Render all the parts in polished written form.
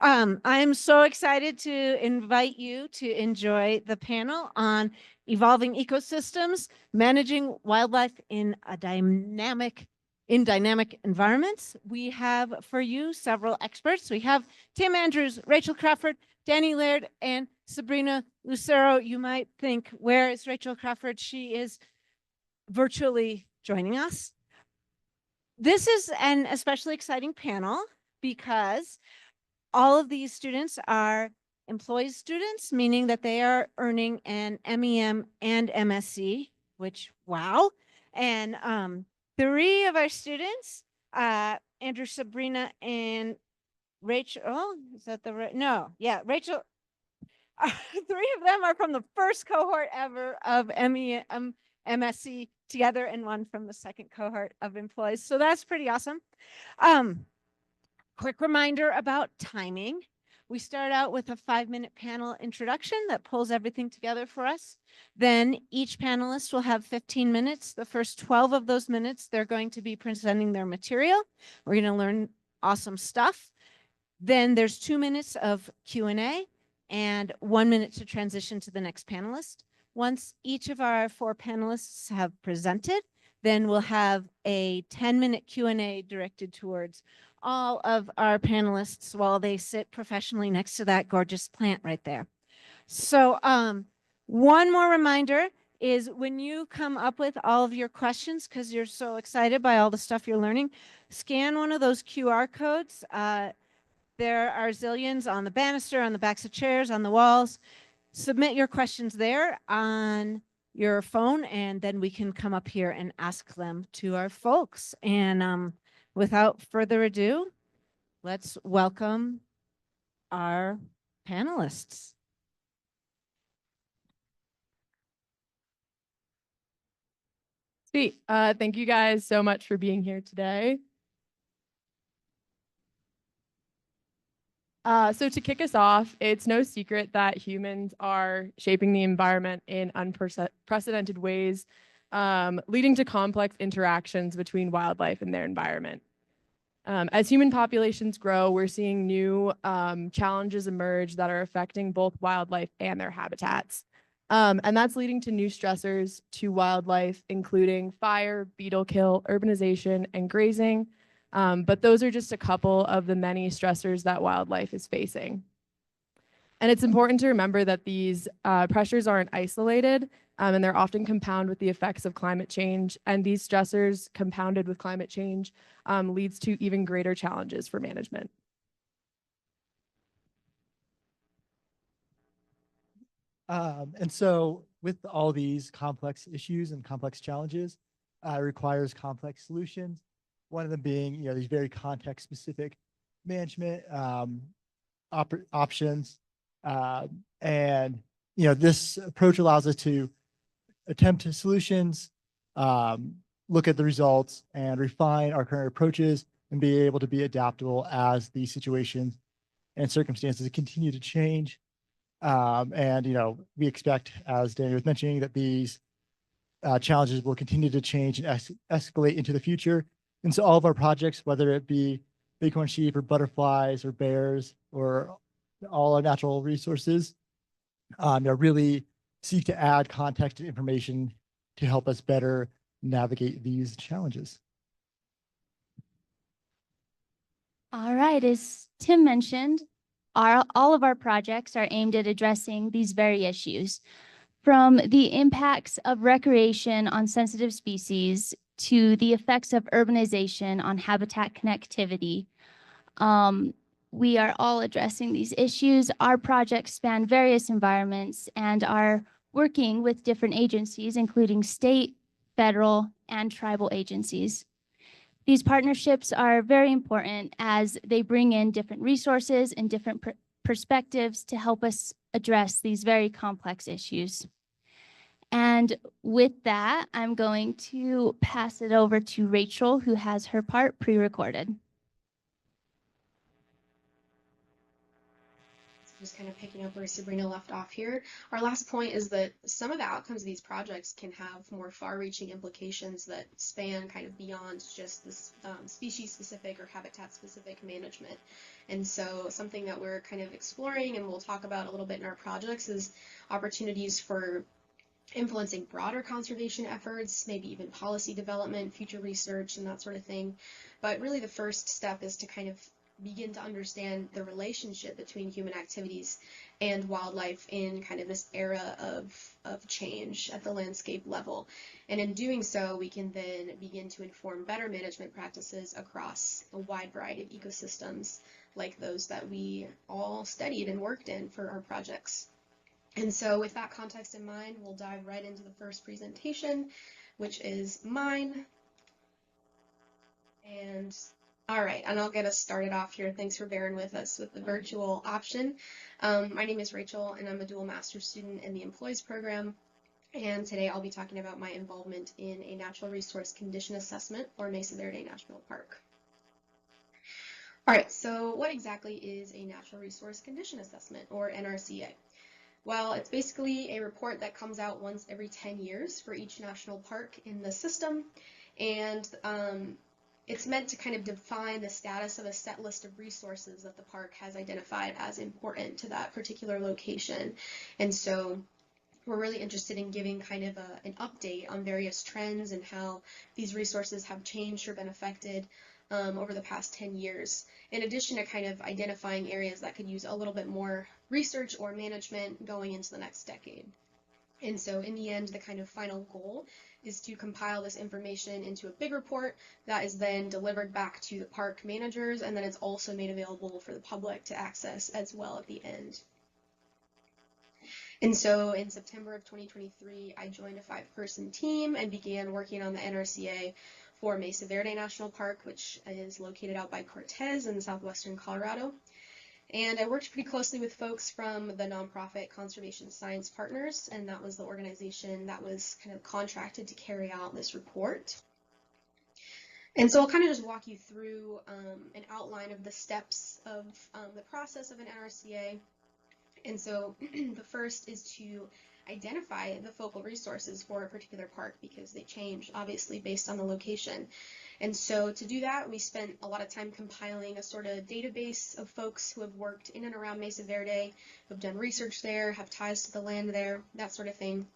I'm so excited to invite you to enjoy the panel on evolving ecosystems, managing wildlife in dynamic environments. We have for you several experts. We have Tim Andrews, Rachel Crafford, Dani Laird, and Sabrina Lucero. You might think, where is Rachel Crafford? She is virtually joining us. This is an especially exciting panel because all of these students are employed students, meaning that they are earning an MEM and MSE, which, wow. And three of our students, Andrew, Sabrina, and Rachel, oh, is that the right? No, yeah, Rachel, three of them are from the first cohort ever of MEM, MSE together, and one from the second cohort of employees. So that's pretty awesome. Quick reminder about timing. We start out with a 5-minute panel introduction that pulls everything together for us. Then each panelist will have 15 minutes. The first 12 of those minutes, they're going to be presenting their material. We're going to learn awesome stuff. Then there's 2 minutes of Q&A and 1 minute to transition to the next panelist. Once each of our 4 panelists have presented, then we'll have a 10-minute Q&A directed towards all of our panelists while they sit professionally next to that gorgeous plant right there. So one more reminder is when you come up with all of your questions, because you're so excited by all the stuff you're learning, scan one of those QR codes. There are zillions on the banister, on the backs of chairs, on the walls. Submit your questions there on your phone, and then we can come up here and ask them to our folks. And without further ado, let's welcome our panelists. Sweet. Thank you guys so much for being here today. So to kick us off, it's no secret that humans are shaping the environment in unprecedented ways, leading to complex interactions between wildlife and their environment. As human populations grow, we're seeing new challenges emerge that are affecting both wildlife and their habitats. And that's leading to new stressors to wildlife, including fire, beetle kill, urbanization, and grazing. But those are just a couple of the many stressors that wildlife is facing. And it's important to remember that these pressures aren't isolated, and they're often compounded with the effects of climate change. And these stressors compounded with climate change leads to even greater challenges for management. And so with all these complex issues and complex challenges, it requires complex solutions. One of them being, these very context specific management options. And, this approach allows us to attempt solutions, look at the results and refine our current approaches and be able to be adaptable as the situations and circumstances continue to change. And, we expect, as Dani was mentioning, that these challenges will continue to change and escalate into the future. And so all of our projects, whether it be bighorn sheep or butterflies or bears or all our natural resources, really seek to add context and information to help us better navigate these challenges. All right, as Tim mentioned, all of our projects are aimed at addressing these very issues, from the impacts of recreation on sensitive species to the effects of urbanization on habitat connectivity. We are all addressing these issues. Our projects span various environments and are working with different agencies, including state, federal, and tribal agencies. These partnerships are very important as they bring in different resources and different perspectives to help us address these very complex issues. And with that, I'm going to pass it over to Rachel, who has her part pre-recorded. just kind of picking up where Sabrina left off here. Our last point is that some of the outcomes of these projects can have more far-reaching implications that span kind of beyond just this species-specific or habitat-specific management. And so something that we're kind of exploring and we'll talk about a little bit in our projects is opportunities for influencing broader conservation efforts, maybe even policy development, future research, and that sort of thing. But really the first step is to kind of begin to understand the relationship between human activities and wildlife in kind of this era of change at the landscape level. And in doing so, we can then begin to inform better management practices across a wide variety of ecosystems like those that we all studied and worked in for our projects. And so with that context in mind, we'll dive right into the first presentation, which is mine. And all right, and I'll get us started off here. Thanks for bearing with us with the virtual option. My name is Rachel, and I'm a dual master's student in the Employees program. And today I'll be talking about my involvement in a natural resource condition assessment for Mesa Verde National Park. All right, so what exactly is a natural resource condition assessment, or NRCA? Well, it's basically a report that comes out once every 10 years for each national park in the system, and it's meant to kind of define the status of a set list of resources that the park has identified as important to that particular location. And so we're really interested in giving kind of an update on various trends and how these resources have changed or been affected over the past 10 years, in addition to kind of identifying areas that could use a little bit more research or management going into the next decade. And so in the end, the kind of final goal is to compile this information into a big report that is then delivered back to the park managers, and then it's also made available for the public to access as well at the end. And so in September of 2023, I joined a 5-person team and began working on the NRCA for Mesa Verde National Park, which is located out by Cortez in southwestern Colorado. And I worked pretty closely with folks from the nonprofit Conservation Science Partners, and that was the organization that was kind of contracted to carry out this report. And so I'll kind of just walk you through an outline of the steps of the process of an NRCA. And so the first is to identify the focal resources for a particular park, because they change obviously based on the location. And so to do that, we spent a lot of time compiling a sort of database of folks who have worked in and around Mesa Verde, who have done research there, have ties to the land there, that sort of thing.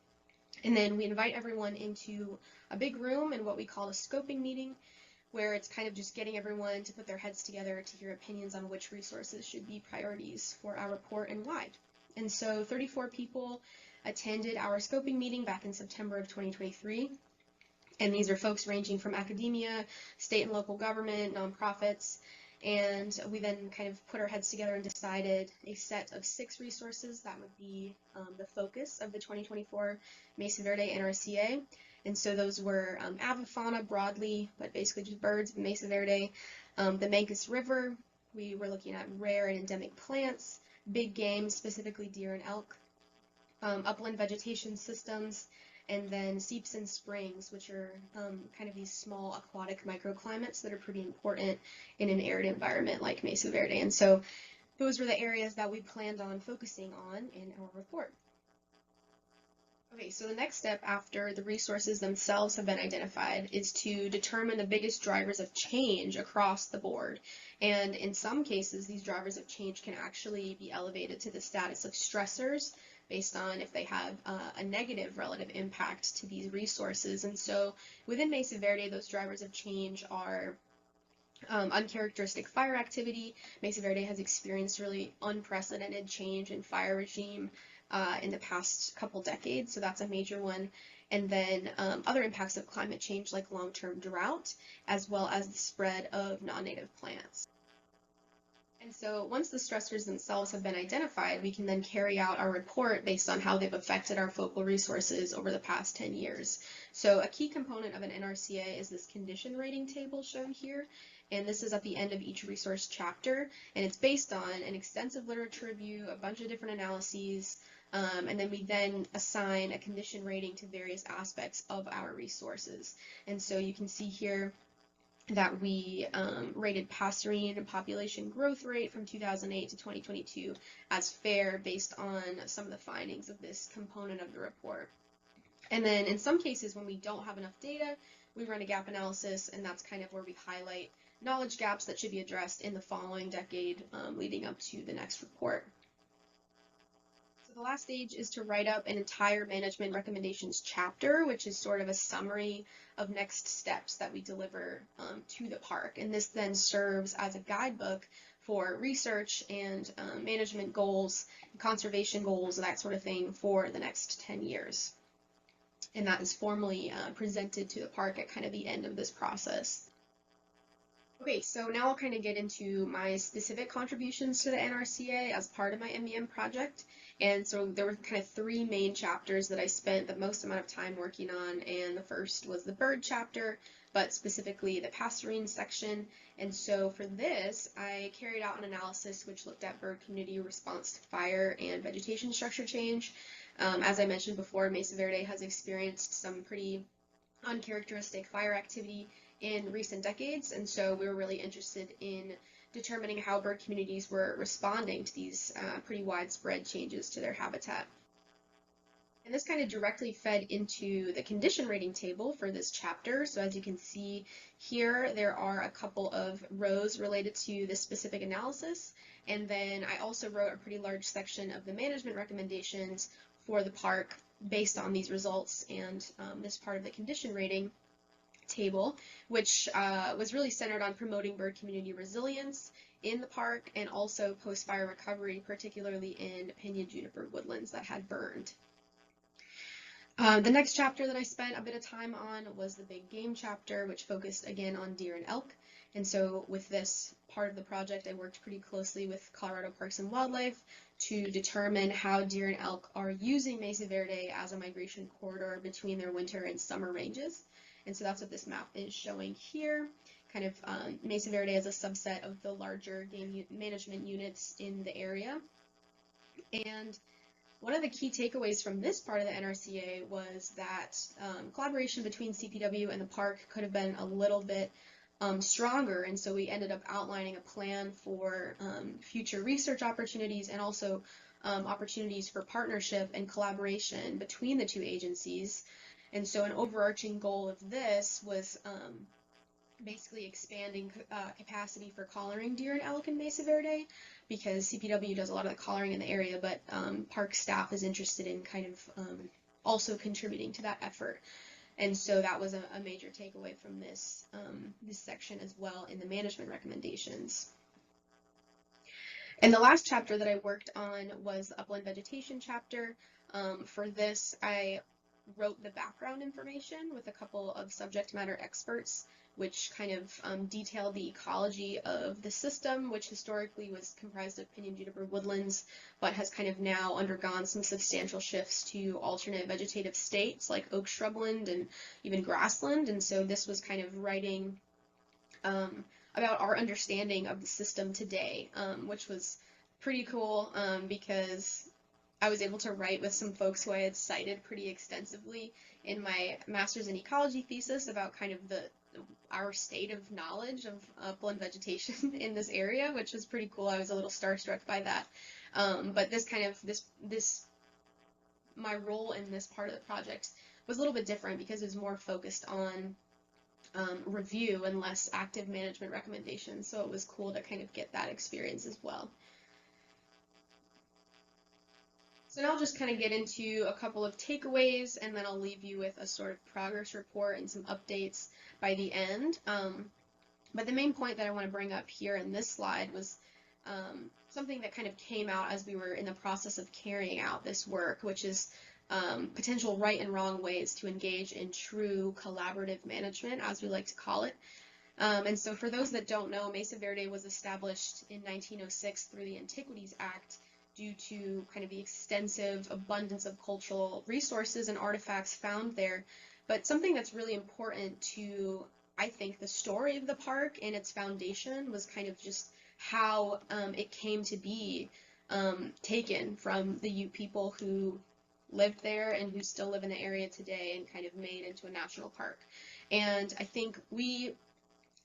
And then we invite everyone into a big room in what we call a scoping meeting, where it's kind of just getting everyone to put their heads together to hear opinions on which resources should be priorities for our report and why. And so 34 people attended our scoping meeting back in September of 2023. And these are folks ranging from academia, state and local government, nonprofits. And we then kind of put our heads together and decided a set of 6 resources that would be the focus of the 2024 Mesa Verde NRCA. And so those were avifauna broadly, but basically just birds in Mesa Verde, the Mancos River. We were looking at rare and endemic plants, big game, specifically deer and elk, upland vegetation systems, and then seeps and springs, which are kind of these small aquatic microclimates that are pretty important in an arid environment like Mesa Verde. And so those were the areas that we planned on focusing on in our report. Okay, so the next step after the resources themselves have been identified is to determine the biggest drivers of change across the board. And in some cases, these drivers of change can actually be elevated to the status of stressors based on if they have a negative relative impact to these resources. And so within Mesa Verde, those drivers of change are uncharacteristic fire activity. Mesa Verde has experienced really unprecedented change in fire regime in the past couple decades, so that's a major one. And then other impacts of climate change like long-term drought, as well as the spread of non-native plants. And so once the stressors themselves have been identified, we can then carry out our report based on how they've affected our focal resources over the past 10 years. So a key component of an NRCA is this condition rating table shown here. And this is at the end of each resource chapter. And it's based on an extensive literature review, a bunch of different analyses, and then we then assign a condition rating to various aspects of our resources. And so you can see here that we rated passerine population growth rate from 2008 to 2022 as fair based on some of the findings of this component of the report. And then in some cases, when we don't have enough data, we run a gap analysis, and that's kind of where we highlight knowledge gaps that should be addressed in the following decade leading up to the next report. So the last stage is to write up an entire management recommendations chapter, which is sort of a summary of next steps that we deliver to the park. And this then serves as a guidebook for research and management goals, conservation goals, that sort of thing for the next 10 years. And that is formally presented to the park at kind of the end of this process. Okay, so now I'll kind of get into my specific contributions to the NRCA as part of my MEM project. And so there were kind of three main chapters that I spent the most amount of time working on, and the first was the bird chapter, but specifically the passerine section. And so for this, I carried out an analysis which looked at bird community response to fire and vegetation structure change. As I mentioned before, Mesa Verde has experienced some pretty uncharacteristic fire activity in recent decades, and so we were really interested in determining how bird communities were responding to these pretty widespread changes to their habitat. And this kind of directly fed into the condition rating table for this chapter. So as you can see here, there are a couple of rows related to this specific analysis. And then I also wrote a pretty large section of the management recommendations for the park based on these results and this part of the condition rating table, which was really centered on promoting bird community resilience in the park and also post-fire recovery, particularly in pinyon juniper woodlands that had burned. The next chapter that I spent a bit of time on was the big game chapter, which focused again on deer and elk. And so with this part of the project, I worked pretty closely with Colorado Parks and Wildlife to determine how deer and elk are using Mesa Verde as a migration corridor between their winter and summer ranges. And so that's what this map is showing here, kind of Mesa Verde as a subset of the larger game management units in the area. And one of the key takeaways from this part of the NRCA was that collaboration between CPW and the park could have been a little bit stronger, and so we ended up outlining a plan for future research opportunities and also opportunities for partnership and collaboration between the two agencies. And so an overarching goal of this was basically expanding capacity for collaring deer and elk in Mesa Verde, because CPW does a lot of the collaring in the area, but park staff is interested in kind of also contributing to that effort. And so that was a major takeaway from this section as well in the management recommendations. And the last chapter that I worked on was the upland vegetation chapter. For this, I wrote the background information with a couple of subject matter experts, which kind of detailed the ecology of the system, which historically was comprised of pinyon juniper woodlands, but has kind of now undergone some substantial shifts to alternate vegetative states like oak shrubland and even grassland. And so this was kind of writing about our understanding of the system today, which was pretty cool because I was able to write with some folks who I had cited pretty extensively in my master's in ecology thesis about kind of our state of knowledge of upland vegetation in this area, which was pretty cool. I was a little starstruck by that. But this kind of, my role in this part of the project was a little bit different because it was more focused on review and less active management recommendations. So it was cool to kind of get that experience as well. So now I'll just kind of get into a couple of takeaways, and then I'll leave you with a sort of progress report and some updates by the end. But the main point that I want to bring up here in this slide was something that kind of came out as we were in the process of carrying out this work, which is potential right and wrong ways to engage in true collaborative management, as we like to call it. And so for those that don't know, Mesa Verde was established in 1906 through the Antiquities Act due to kind of the extensive abundance of cultural resources and artifacts found there. But something that's really important to, I think, the story of the park and its foundation was kind of just how it came to be taken from the Ute people who lived there and who still live in the area today and kind of made into a national park. And I think we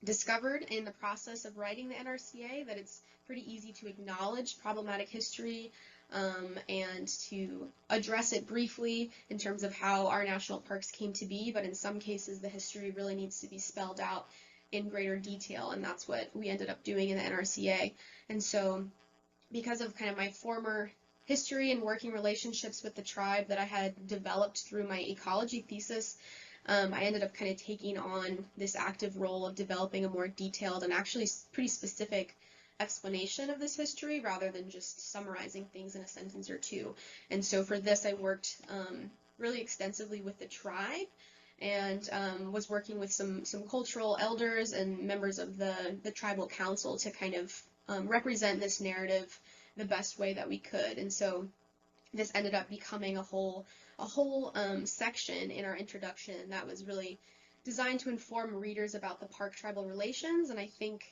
discovered in the process of writing the NRCA that it's pretty easy to acknowledge problematic history and to address it briefly in terms of how our national parks came to be, but in some cases the history really needs to be spelled out in greater detail, and that's what we ended up doing in the NRCA. And so because of kind of my former history and working relationships with the tribe that I had developed through my ecology thesis, I ended up kind of taking on this active role of developing a more detailed and actually pretty specific explanation of this history rather than just summarizing things in a sentence or two. And so for this, I worked really extensively with the tribe and was working with some cultural elders and members of the tribal council to kind of represent this narrative the best way that we could. And so this ended up becoming a whole section in our introduction that was really designed to inform readers about the park tribal relations. And I think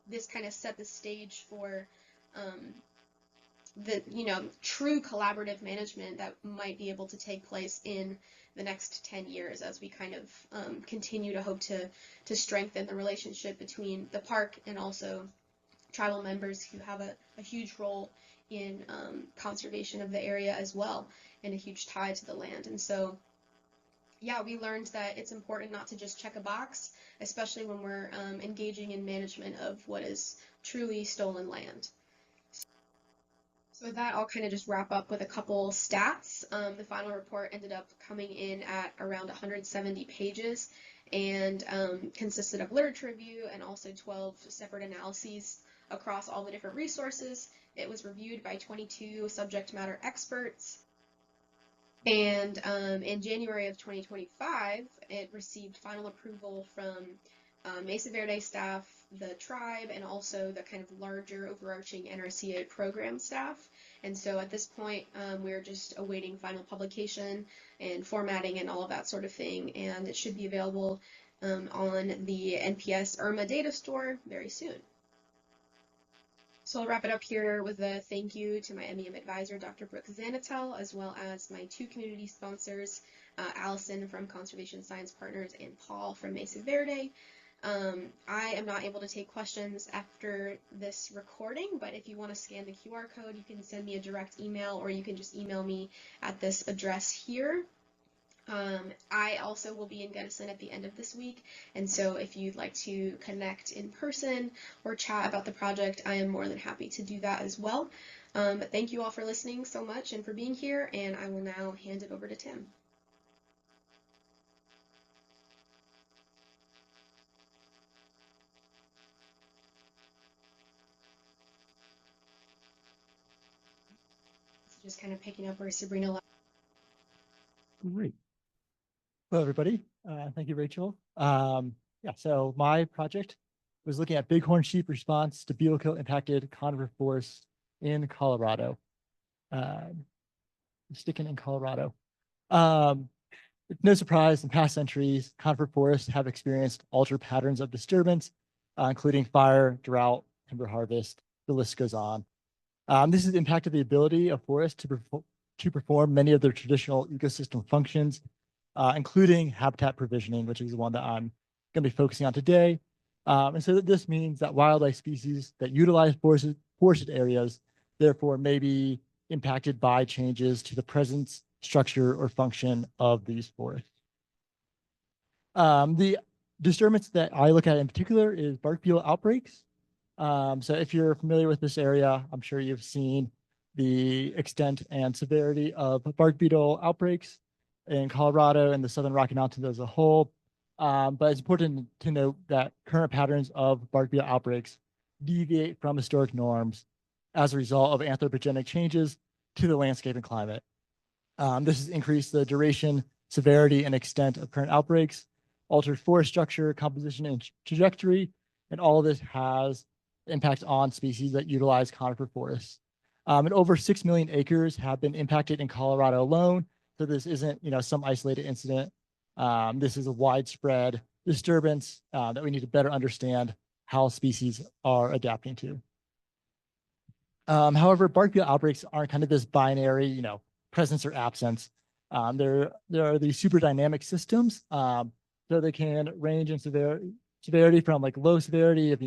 this kind of set the stage for the true collaborative management that might be able to take place in the next 10 years as we kind of continue to hope to strengthen the relationship between the park and also tribal members who have a huge role in conservation of the area as well, and a huge tie to the land. And so yeah, we learned that it's important not to just check a box, especially when we're engaging in management of what is truly stolen land. So with that, I'll kind of just wrap up with a couple stats. The final report ended up coming in at around 170 pages and consisted of literature review and also 12 separate analyses across all the different resources. It was reviewed by 22 subject matter experts. And in January of 2025, it received final approval from Mesa Verde staff, the tribe, and also the kind of larger overarching NRCA program staff. And so at this point, we're just awaiting final publication and formatting and all of that sort of thing. And it should be available on the NPS IRMA data store very soon. So I'll wrap it up here with a thank you to my MEM advisor, Dr. Brooke Zanatel, as well as my two community sponsors, Allison from Conservation Science Partners and Paul from Mesa Verde. I am not able to take questions after this recording, but if you want to scan the QR code, you can send me a direct email or you can just email me at this address here. I also will be in Gunnison at the end of this week, and so if you'd like to connect in person or chat about the project, I am more than happy to do that as well. But thank you all for listening so much and for being here, and I will now hand it over to Tim. So just kind of picking up where Sabrina left. Great. Hello, everybody. Thank you, Rachel. Yeah, so my project was looking at bighorn sheep response to beetle kill impacted conifer forests in Colorado. Sticking in Colorado. No surprise, in past centuries, conifer forests have experienced altered patterns of disturbance, including fire, drought, timber harvest. The list goes on. This has impacted the ability of forests to perform many of their traditional ecosystem functions, including habitat provisioning, which is the one that I'm going to be focusing on today. And so this means that wildlife species that utilize forested areas, therefore, may be impacted by changes to the presence, structure, or function of these forests. The disturbance that I look at in particular is bark beetle outbreaks. So if you're familiar with this area, I'm sure you've seen the extent and severity of bark beetle outbreaks in Colorado and the Southern Rocky Mountains as a whole. But it's important to note that current patterns of bark beetle outbreaks deviate from historic norms as a result of anthropogenic changes to the landscape and climate. This has increased the duration, severity, and extent of current outbreaks, altered forest structure, composition, and trajectory, and all of this has impact on species that utilize conifer forests. And over 6 million acres have been impacted in Colorado alone. So this isn't, some isolated incident. This is a widespread disturbance that we need to better understand how species are adapting to. However, bark beetle outbreaks aren't kind of this binary, presence or absence. There are these super dynamic systems, so they can range in severity severity from like low severity of,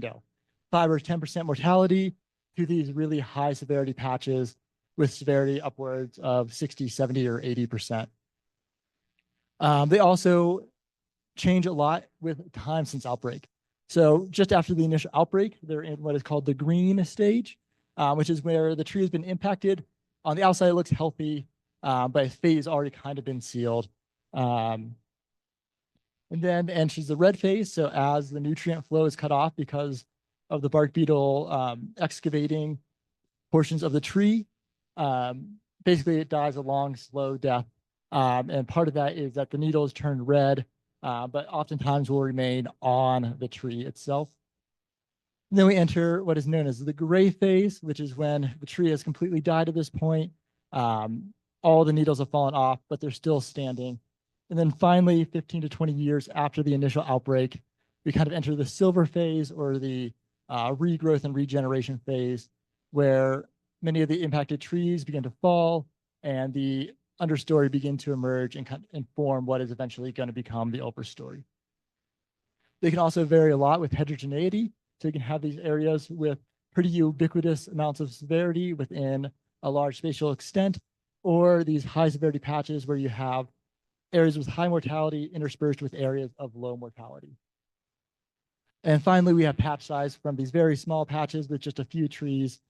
5 or 10% mortality to these really high severity patches with severity upwards of 60, 70, or 80%. They also change a lot with time since outbreak. So just after the initial outbreak, they're in what is called the green stage, which is where the tree has been impacted. On the outside, it looks healthy, but its fate has already kind of been sealed. And then enters the red phase. So as the nutrient flow is cut off because of the bark beetle excavating portions of the tree, basically it dies a long, slow death. And part of that is that the needles turn red, but oftentimes will remain on the tree itself. And then we enter what is known as the gray phase, which is when the tree has completely died at this point. All the needles have fallen off, but they're still standing. And then finally, 15 to 20 years after the initial outbreak, we kind of enter the silver phase, or the regrowth and regeneration phase, where many of the impacted trees begin to fall and the understory begin to emerge and form what is eventually going to become the overstory. They can also vary a lot with heterogeneity. So you can have these areas with pretty ubiquitous amounts of severity within a large spatial extent, or these high severity patches where you have areas with high mortality interspersed with areas of low mortality. And finally, we have patch size from these very small patches with just a few trees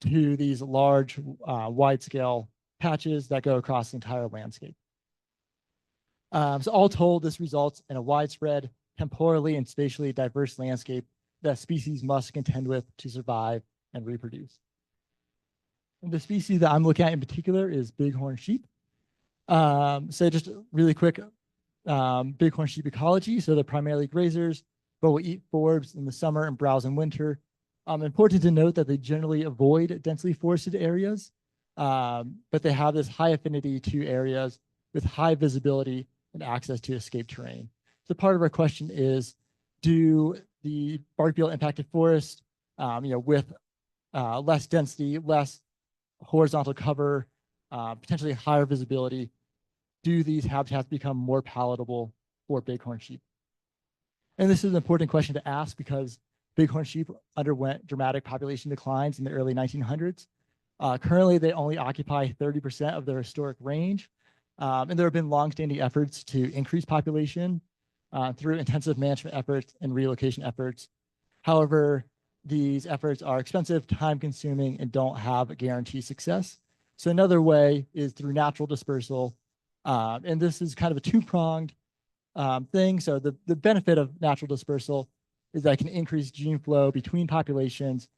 to these large wide scale patches that go across the entire landscape. So all told, this results in a widespread, temporally and spatially diverse landscape that species must contend with to survive and reproduce. And the species that I'm looking at in particular is bighorn sheep. So just really quick, bighorn sheep ecology. So they're primarily grazers, but will eat forbs in the summer and browse in winter. Important to note that they generally avoid densely forested areas, but they have this high affinity to areas with high visibility and access to escape terrain. So part of our question is, do the bark beetle impacted forest, with less density, less horizontal cover, potentially higher visibility, do these habitats become more palatable for bighorn sheep? And this is an important question to ask because bighorn sheep underwent dramatic population declines in the early 1900s. Currently, they only occupy 30% of their historic range. And there have been longstanding efforts to increase population through intensive management efforts and relocation efforts. However, these efforts are expensive, time-consuming, and don't have a guaranteed success. So another way is through natural dispersal. And this is kind of a two-pronged thing. So the benefit of natural dispersal is that it can increase gene flow between populations,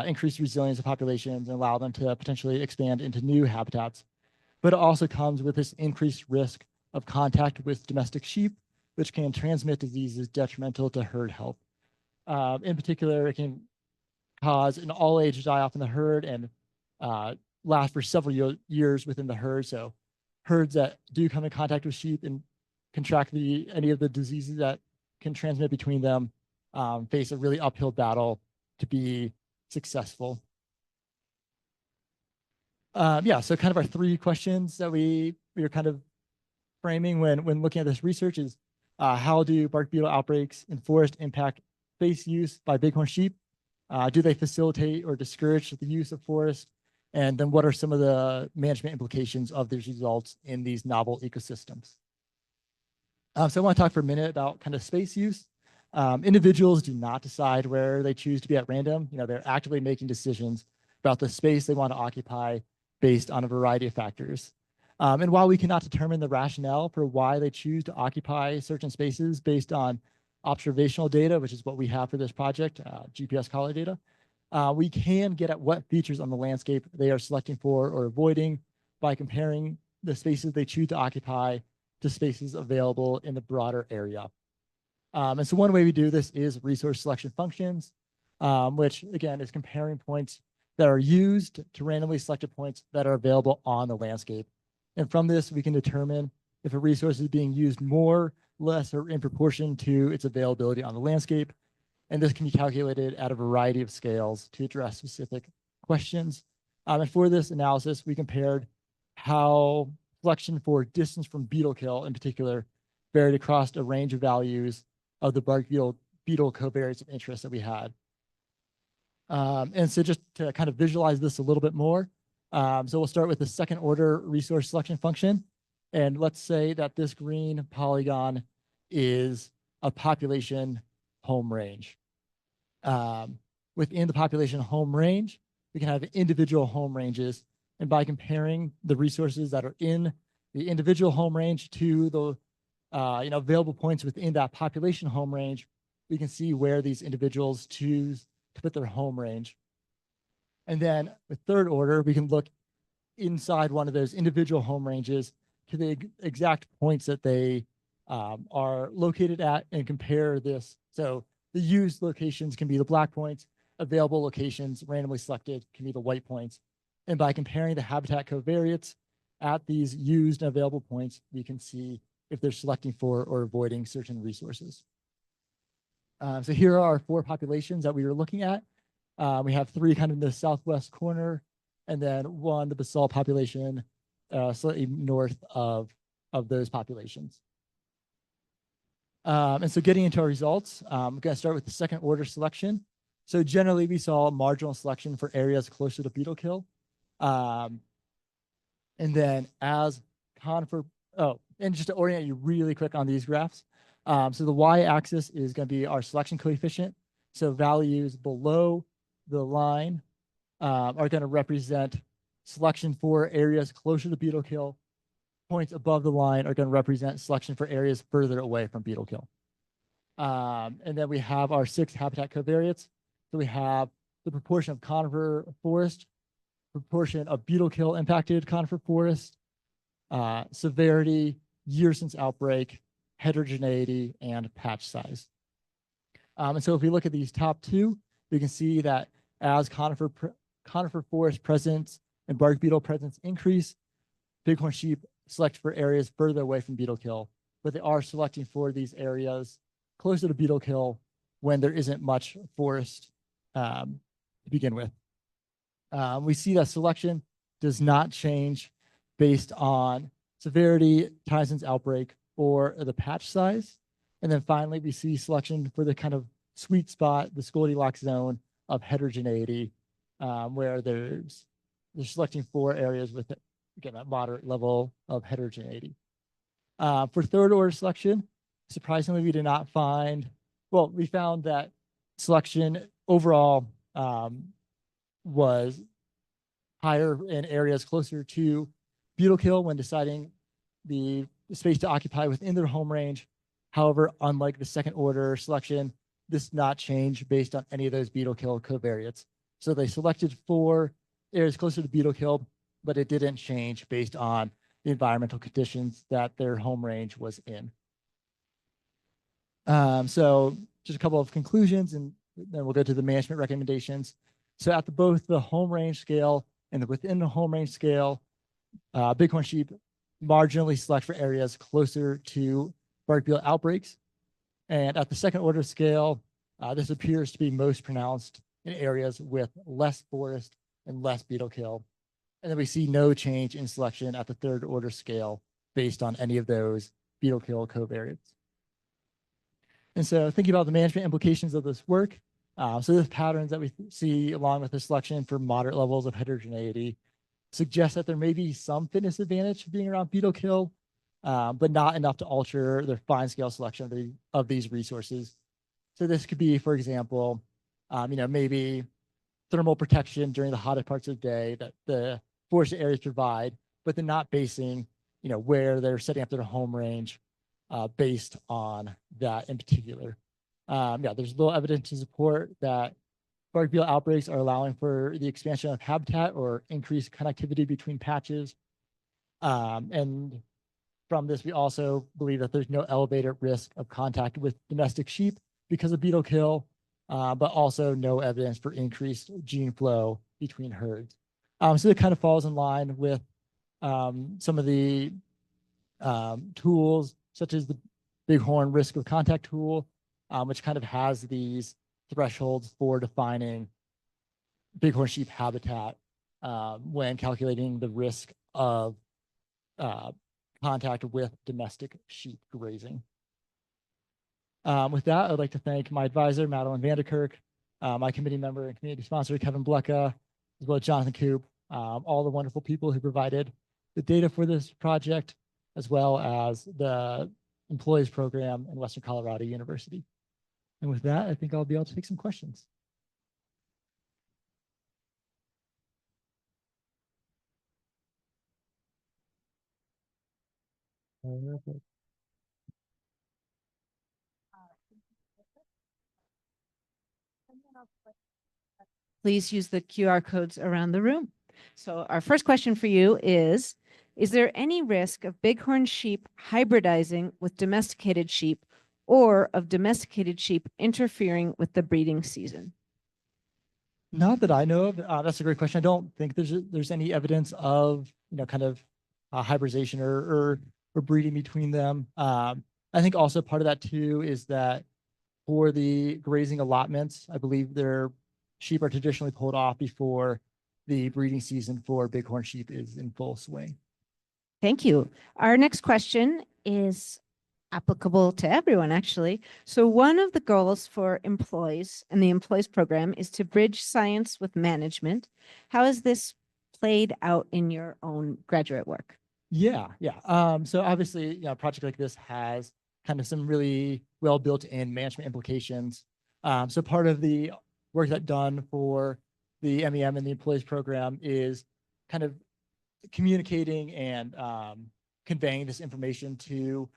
increase resilience of populations, and allow them to potentially expand into new habitats. But it also comes with this increased risk of contact with domestic sheep, which can transmit diseases detrimental to herd health. In particular, it can cause an all-age die-off in the herd and last for several years within the herd. So herds that do come in contact with sheep and contract any of the diseases that can transmit between them face a really uphill battle to be successful. So kind of our three questions that we are kind of framing when looking at this research is how do bark beetle outbreaks in forest impact space use by bighorn sheep? Do they facilitate or discourage the use of forest? And then what are some of the management implications of these results in these novel ecosystems? So I want to talk for a minute about kind of space use. Individuals do not decide where they choose to be at random. They're actively making decisions about the space they want to occupy based on a variety of factors. And while we cannot determine the rationale for why they choose to occupy certain spaces based on observational data, which is what we have for this project, GPS collar data, we can get at what features on the landscape they are selecting for or avoiding by comparing the spaces they choose to occupy to spaces available in the broader area. And so one way we do this is resource selection functions, which again is comparing points that are used to randomly selected points that are available on the landscape. And from this, we can determine if a resource is being used more, less, or in proportion to its availability on the landscape. And this can be calculated at a variety of scales to address specific questions. And for this analysis, we compared how selection for distance from beetle kill in particular varied across a range of values of the bark beetle beetle covariates of interest that we had. And so just to kind of visualize this a little bit more, so we'll start with the second order resource selection function. And let's say that this green polygon is a population home range. Within the population home range, we can have individual home ranges. And by comparing the resources that are in the individual home range to the available points within that population home range, we can see where these individuals choose to put their home range. And then with third order, we can look inside one of those individual home ranges to the exact points that they are located at and compare this. So the used locations can be the black points, available locations randomly selected can be the white points. And by comparing the habitat covariates at these used and available points, we can see if they're selecting for or avoiding certain resources. So here are our 4 populations that we were looking at. We have 3 kind of in the southwest corner, and then 1, the basalt population, slightly north of those populations. And so getting into our results, I'm going to start with the second order selection. So generally, we saw marginal selection for areas closer to beetle kill. And then as conifer, and just to orient you really quick on these graphs. So the y-axis is going to be our selection coefficient. So values below the line are going to represent selection for areas closer to beetle kill. Points above the line are going to represent selection for areas further away from beetle kill. And then we have our 6 habitat covariates. So we have the proportion of conifer forest, proportion of beetle kill impacted conifer forest, severity, year since outbreak, heterogeneity, and patch size. And so if we look at these top 2, we can see that as conifer forest presence and bark beetle presence increase, bighorn sheep select for areas further away from beetle kill, but they are selecting for these areas closer to beetle kill when there isn't much forest to begin with. We see that selection does not change based on severity, time since outbreak, or the patch size. And then finally, we see selection for the kind of sweet spot, the Goldilocks zone of heterogeneity, where they're selecting for areas with, again, a moderate level of heterogeneity. For third order selection, surprisingly, we did not find, well, we found that selection overall was higher in areas closer to beetle kill when deciding the space to occupy within their home range. However, unlike the second order selection, this did not change based on any of those beetle kill covariates. So they selected for areas closer to beetle kill, but it didn't change based on the environmental conditions that their home range was in. So just a couple of conclusions, and then we'll go to the management recommendations. So at both the home range scale and within the home range scale, bighorn sheep marginally select for areas closer to bark beetle outbreaks. And at the second order scale, this appears to be most pronounced in areas with less forest and less beetle kill. And then we see no change in selection at the third order scale based on any of those beetle kill covariates. And so thinking about the management implications of this work, so the patterns that we see along with the selection for moderate levels of heterogeneity suggest that there may be some fitness advantage being around beetle kill, but not enough to alter their fine scale selection of these resources. So this could be, for example, maybe thermal protection during the hottest parts of the day that the forested areas provide, but they're not basing, where they're setting up their home range based on that in particular. There's little evidence to support that bark beetle outbreaks are allowing for the expansion of habitat or increased connectivity between patches. And from this, we also believe that there's no elevated risk of contact with domestic sheep because of beetle kill, but also no evidence for increased gene flow between herds. So it kind of falls in line with some of the tools, such as the bighorn risk of contact tool, which kind of has these thresholds for defining bighorn sheep habitat when calculating the risk of contact with domestic sheep grazing. With that, I'd like to thank my advisor, Madeline Vanderkirk, my committee member and community sponsor, Kevin Blecka, as well as Jonathan Coop, all the wonderful people who provided the data for this project, as well as the employees program in Western Colorado University. And with that, I think I'll be able to take some questions. Please use the QR codes around the room. So our first question for you is there any risk of bighorn sheep hybridizing with domesticated sheep or of domesticated sheep interfering with the breeding season? Not that I know of. That's a great question. I don't think there's any evidence of, kind of hybridization or breeding between them. I think also part of that too is that for the grazing allotments, I believe their sheep are traditionally pulled off before the breeding season for bighorn sheep is in full swing. Thank you. Our next question is applicable to everyone, actually. So one of the goals for employees and the employees program is to bridge science with management. How has this played out in your own graduate work? Yeah. So obviously, a project like this has kind of some really well built-in management implications. So part of the work that's done for the MEM and the employees program is kind of communicating and conveying this information to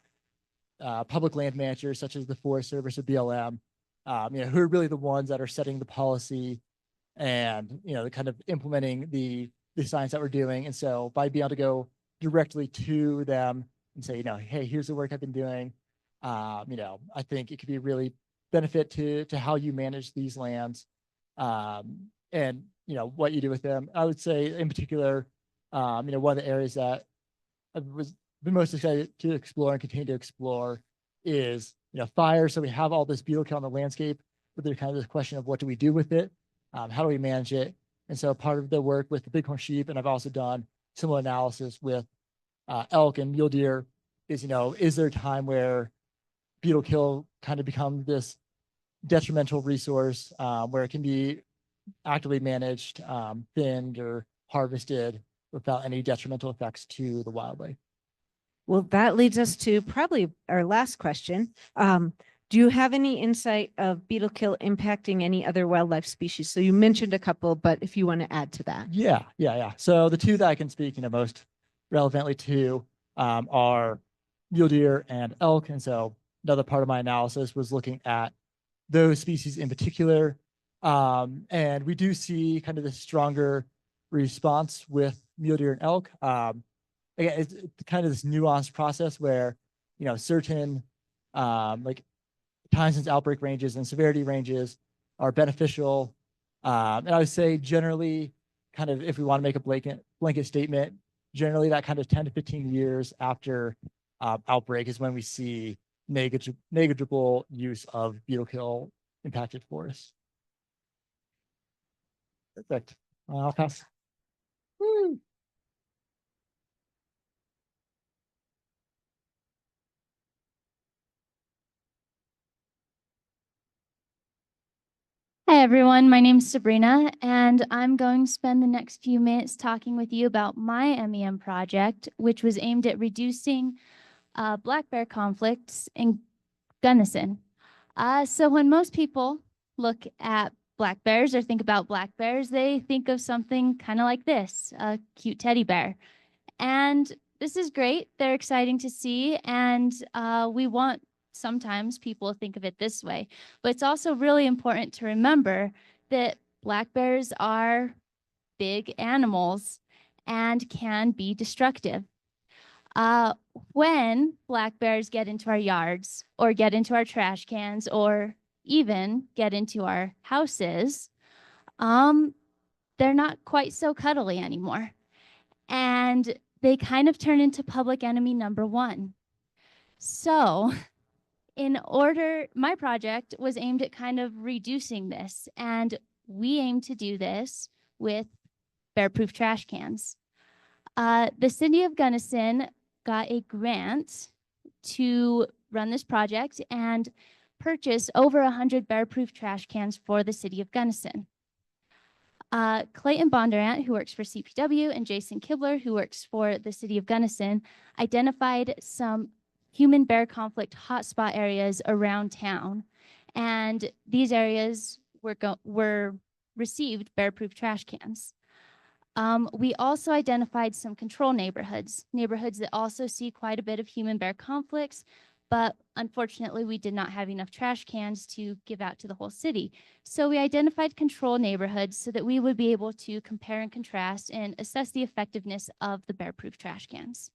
public land managers such as the Forest Service or BLM, who are really the ones that are setting the policy and kind of implementing the science that we're doing. And so by being able to go directly to them and say, hey, here's the work I've been doing, I think it could be a really benefit to how you manage these lands, and what you do with them. I would say in particular, one of the areas that I was been most excited to explore and continue to explore is fire. So we have all this beetle kill on the landscape, but there's kind of this question of what do we do with it? How do we manage it? And so part of the work with the bighorn sheep, and I've also done similar analysis with elk and mule deer, is there a time where beetle kill kind of becomes this detrimental resource where it can be actively managed, thinned or harvested without any detrimental effects to the wildlife? Well, that leads us to probably our last question. Do you have any insight of beetle kill impacting any other wildlife species? So you mentioned a couple, but if you want to add to that. Yeah. So the two that I can speak, most relevantly to are mule deer and elk. And so another part of my analysis was looking at those species in particular. And we do see kind of this stronger response with mule deer and elk. Again, it's kind of this nuanced process where, certain like time since outbreak ranges and severity ranges are beneficial. And I would say generally, kind of if we want to make a blanket statement, generally that kind of 10 to 15 years after outbreak is when we see negligible use of beetle kill impacted forests. Perfect. I'll pass. Woo. Hi, everyone. My name is Sabrina, and I'm going to spend the next few minutes talking with you about my MEM project, which was aimed at reducing black bear conflicts in Gunnison. So when most people look at black bears or think about black bears, they think of something kind of like this, a cute teddy bear. And this is great. They're exciting to see, and we want sometimes people think of it this way, but it's also really important to remember that black bears are big animals and can be destructive. When black bears get into our yards or get into our trash cans or even get into our houses, they're not quite so cuddly anymore. And they kind of turn into public enemy number one. So my project was aimed at kind of reducing this, and we aim to do this with bear-proof trash cans. The city of Gunnison got a grant to run this project, and purchase over 100 bear-proof trash cans for the city of Gunnison. Clayton Bondurant, who works for CPW, and Jason Kibler, who works for the city of Gunnison, identified some human bear conflict hotspot areas around town. And these areas were received bear-proof trash cans. We also identified some control neighborhoods that also see quite a bit of human bear conflicts, but unfortunately we did not have enough trash cans to give out to the whole city. So we identified control neighborhoods so that we would be able to compare and contrast and assess the effectiveness of the bear-proof trash cans.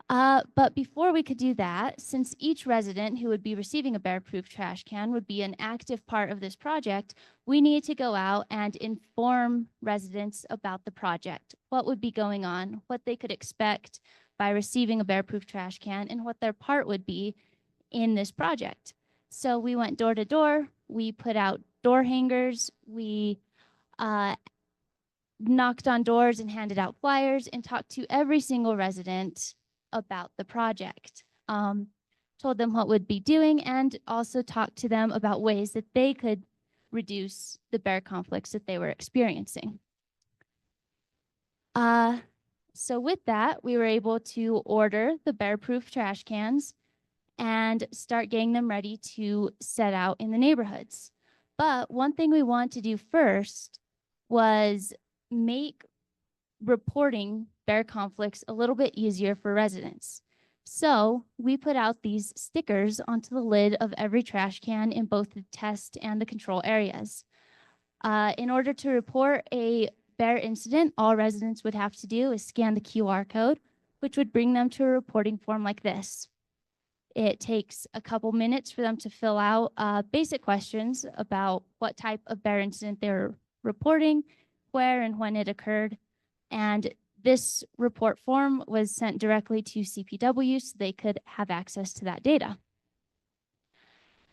But before we could do that, since each resident who would be receiving a bear-proof trash can would be an active part of this project, we needed to go out and inform residents about the project, what would be going on, what they could expect by receiving a bear-proof trash can, and what their part would be in this project. So we went door to door, we put out door hangers, we knocked on doors and handed out flyers and talked to every single resident about the project. Told them what we'd be doing and also talked to them about ways that they could reduce the bear conflicts that they were experiencing. So with that, we were able to order the bear-proof trash cans and start getting them ready to set out in the neighborhoods. But one thing we wanted to do first was make reporting bear conflicts a little bit easier for residents. So we put out these stickers onto the lid of every trash can in both the test and the control areas. In order to report a bear incident, all residents would have to do is scan the QR code, which would bring them to a reporting form like this. It takes a couple minutes for them to fill out basic questions about what type of bear incident they're reporting, where and when it occurred. And this report form was sent directly to CPW so they could have access to that data.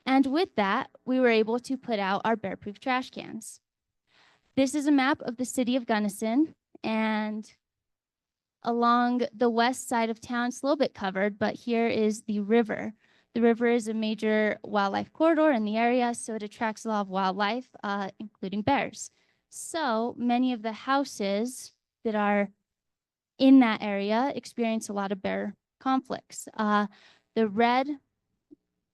And with that, we were able to put out our bear-proof trash cans. This is a map of the city of Gunnison, and along the west side of town, it's a little bit covered, but here is the river. The river is a major wildlife corridor in the area, so it attracts a lot of wildlife, including bears. So many of the houses that are in that area experience a lot of bear conflicts. The red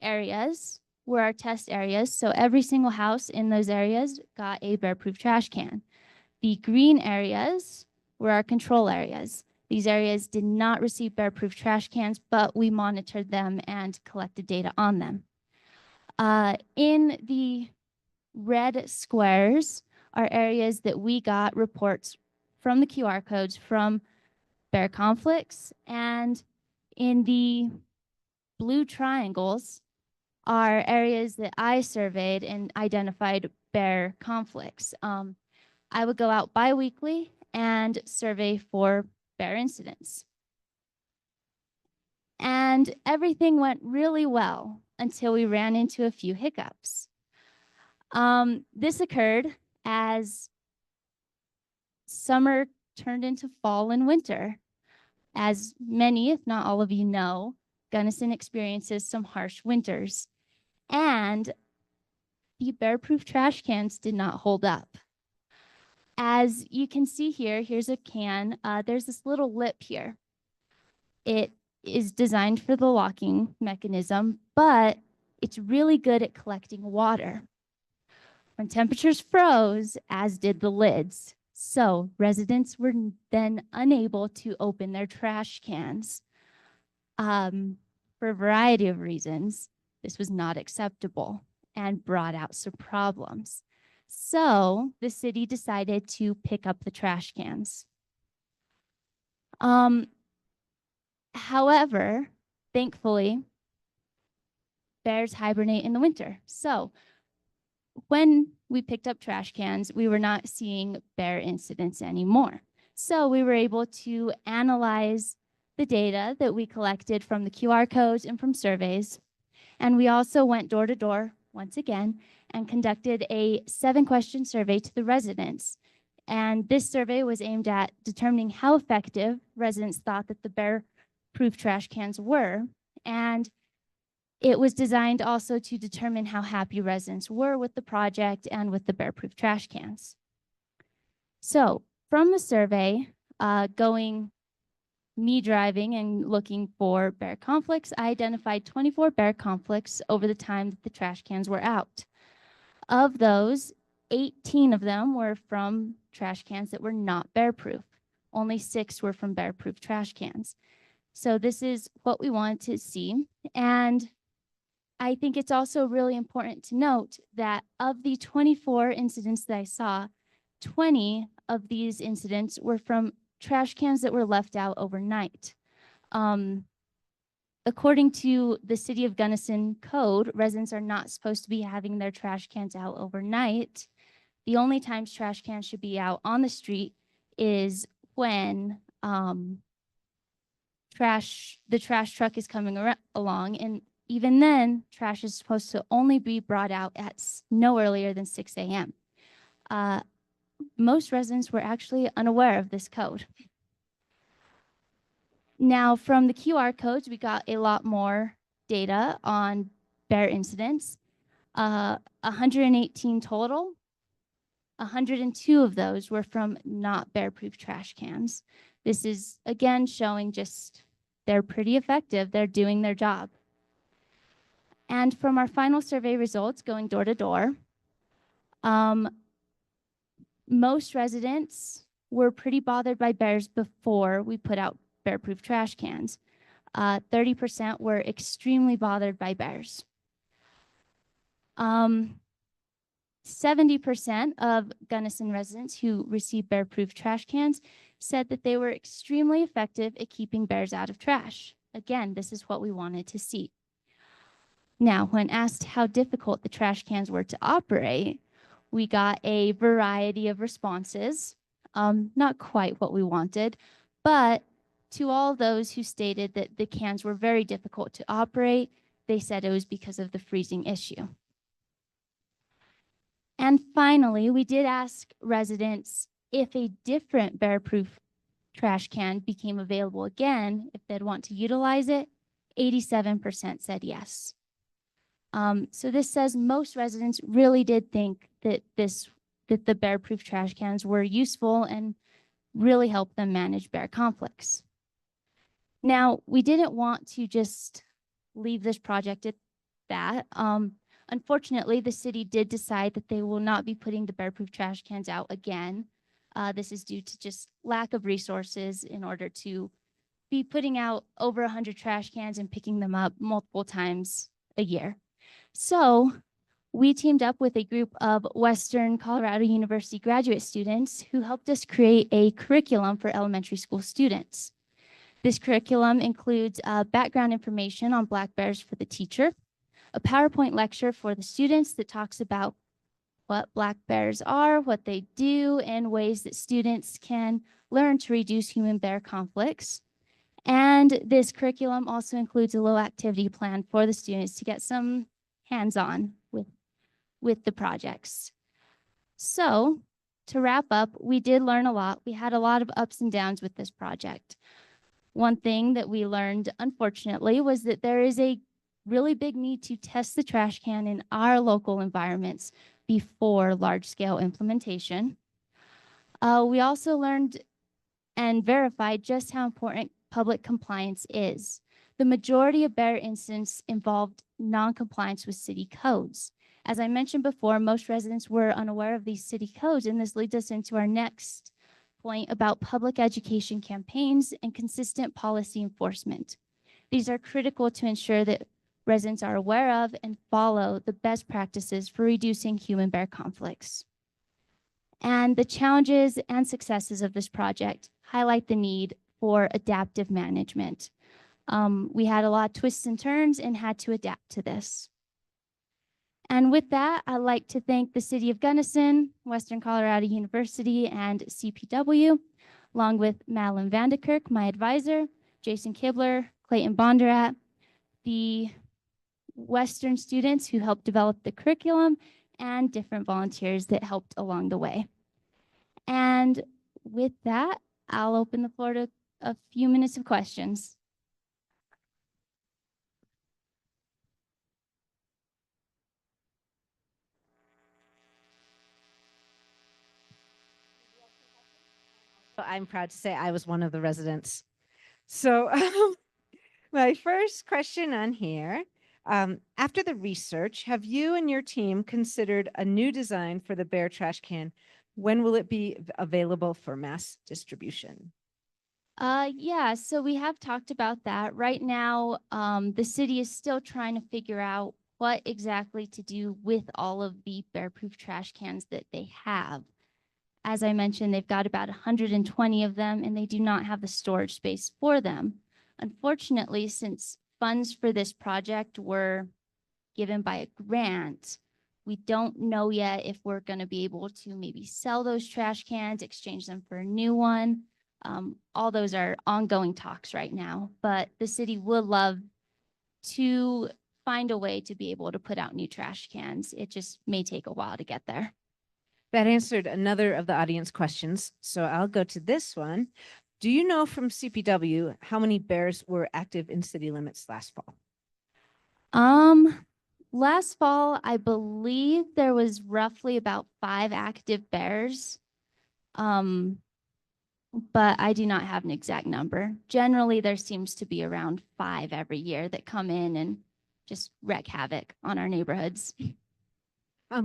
areas were our test areas, so every single house in those areas got a bear-proof trash can. The green areas were our control areas. These areas did not receive bear-proof trash cans, but we monitored them and collected data on them. In the red squares are areas that we got reports from the QR codes from bear conflicts, and in the blue triangles are areas that I surveyed and identified bear conflicts. I would go out bi-weekly and survey for bear incidents. And everything went really well until we ran into a few hiccups. This occurred as summer turned into fall and winter. As many, if not all of you know, Gunnison experiences some harsh winters, and the bear-proof trash cans did not hold up. As you can see here, here's a can. There's this little lip here. It is designed for the locking mechanism, but it's really good at collecting water. When temperatures froze, as did the lids, so residents were then unable to open their trash cans. For a variety of reasons, this was not acceptable and brought out some problems. So the city decided to pick up the trash cans. However, thankfully, bears hibernate in the winter. So when we picked up trash cans, we were not seeing bear incidents anymore. So we were able to analyze the data that we collected from the QR codes and from surveys. And we also went door to door once again and conducted a 7-question survey to the residents. And this survey was aimed at determining how effective residents thought that the bear-proof trash cans were. And It was designed also to determine how happy residents were with the project and with the bear-proof trash cans. So from the survey, me driving and looking for bear conflicts, I identified 24 bear conflicts over the time that the trash cans were out. Of those, 18 of them were from trash cans that were not bear-proof. Only 6 were from bear-proof trash cans. So this is what we want to see. And I think it's also really important to note that of the 24 incidents that I saw, 20 of these incidents were from trash cans that were left out overnight. According to the City of Gunnison code, residents are not supposed to be having their trash cans out overnight. The only times trash cans should be out on the street is when the trash truck is coming along, and even then, trash is supposed to only be brought out at no earlier than 6 a.m. Most residents were actually unaware of this code. Now, from the QR codes, we got a lot more data on bear incidents. 118 total. 102 of those were from not bear-proof trash cans. This is, again, showing just they're pretty effective. They're doing their job. And from our final survey results, going door to door, most residents were pretty bothered by bears before we put out bear-proof trash cans. 30% were extremely bothered by bears. 70% of Gunnison residents who received bear-proof trash cans said that they were extremely effective at keeping bears out of trash. Again, this is what we wanted to see. Now, when asked how difficult the trash cans were to operate, we got a variety of responses. Not quite what we wanted, but to all those who stated that the cans were very difficult to operate, they said it was because of the freezing issue. And finally, we did ask residents if a different bear-proof trash can became available again, if they'd want to utilize it. 87% said yes. So this says most residents really did think that the bear-proof trash cans were useful and really helped them manage bear conflicts. Now, we didn't want to just leave this project at that. Unfortunately, the city did decide that they will not be putting the bear-proof trash cans out again. This is due to just lack of resources in order to be putting out over 100 trash cans and picking them up multiple times a year. So we teamed up with a group of Western Colorado University graduate students who helped us create a curriculum for elementary school students. This curriculum includes background information on black bears for the teacher, a PowerPoint lecture for the students that talks about what black bears are, what they do, and ways that students can learn to reduce human-bear conflicts. And this curriculum also includes a little activity plan for the students to get some hands-on with the projects. So to wrap up, we did learn a lot. We had a lot of ups and downs with this project. One thing that we learned, unfortunately, was that there is a really big need to test the trash can in our local environments before large-scale implementation. We also learned and verified just how important public compliance is. The majority of bear incidents involved non-compliance with city codes. As I mentioned before, most residents were unaware of these city codes, and this leads us into our next point about public education campaigns and consistent policy enforcement. These are critical to ensure that residents are aware of and follow the best practices for reducing human-bear conflicts. And the challenges and successes of this project highlight the need for adaptive management. We had a lot of twists and turns and had to adapt to this. And with that, I'd like to thank the City of Gunnison, Western Colorado University, and CPW, along with Madeline Vandekirk, my advisor, Jason Kibler, Clayton Bonderat, the Western students who helped develop the curriculum, and different volunteers that helped along the way. And with that, I'll open the floor to a few minutes of questions. I'm proud to say I was one of the residents. So my first question on here, after the research, have you and your team considered a new design for the bear trash can? When will it be available for mass distribution? Yeah, so we have talked about that. Right now, the city is still trying to figure out what exactly to do with all of the bear-proof trash cans that they have. As I mentioned, they've got about 120 of them, and they do not have the storage space for them. Unfortunately, since funds for this project were given by a grant, we don't know yet if we're going to be able to maybe sell those trash cans, exchange them for a new one. All those are ongoing talks right now, but the city would love to find a way to be able to put out new trash cans. It just may take a while to get there. That answered another of the audience questions. So I'll go to this one. Do you know from CPW how many bears were active in city limits last fall? Last fall, I believe there was roughly about 5 active bears. But I do not have an exact number. Generally, there seems to be around 5 every year that come in and just wreak havoc on our neighborhoods.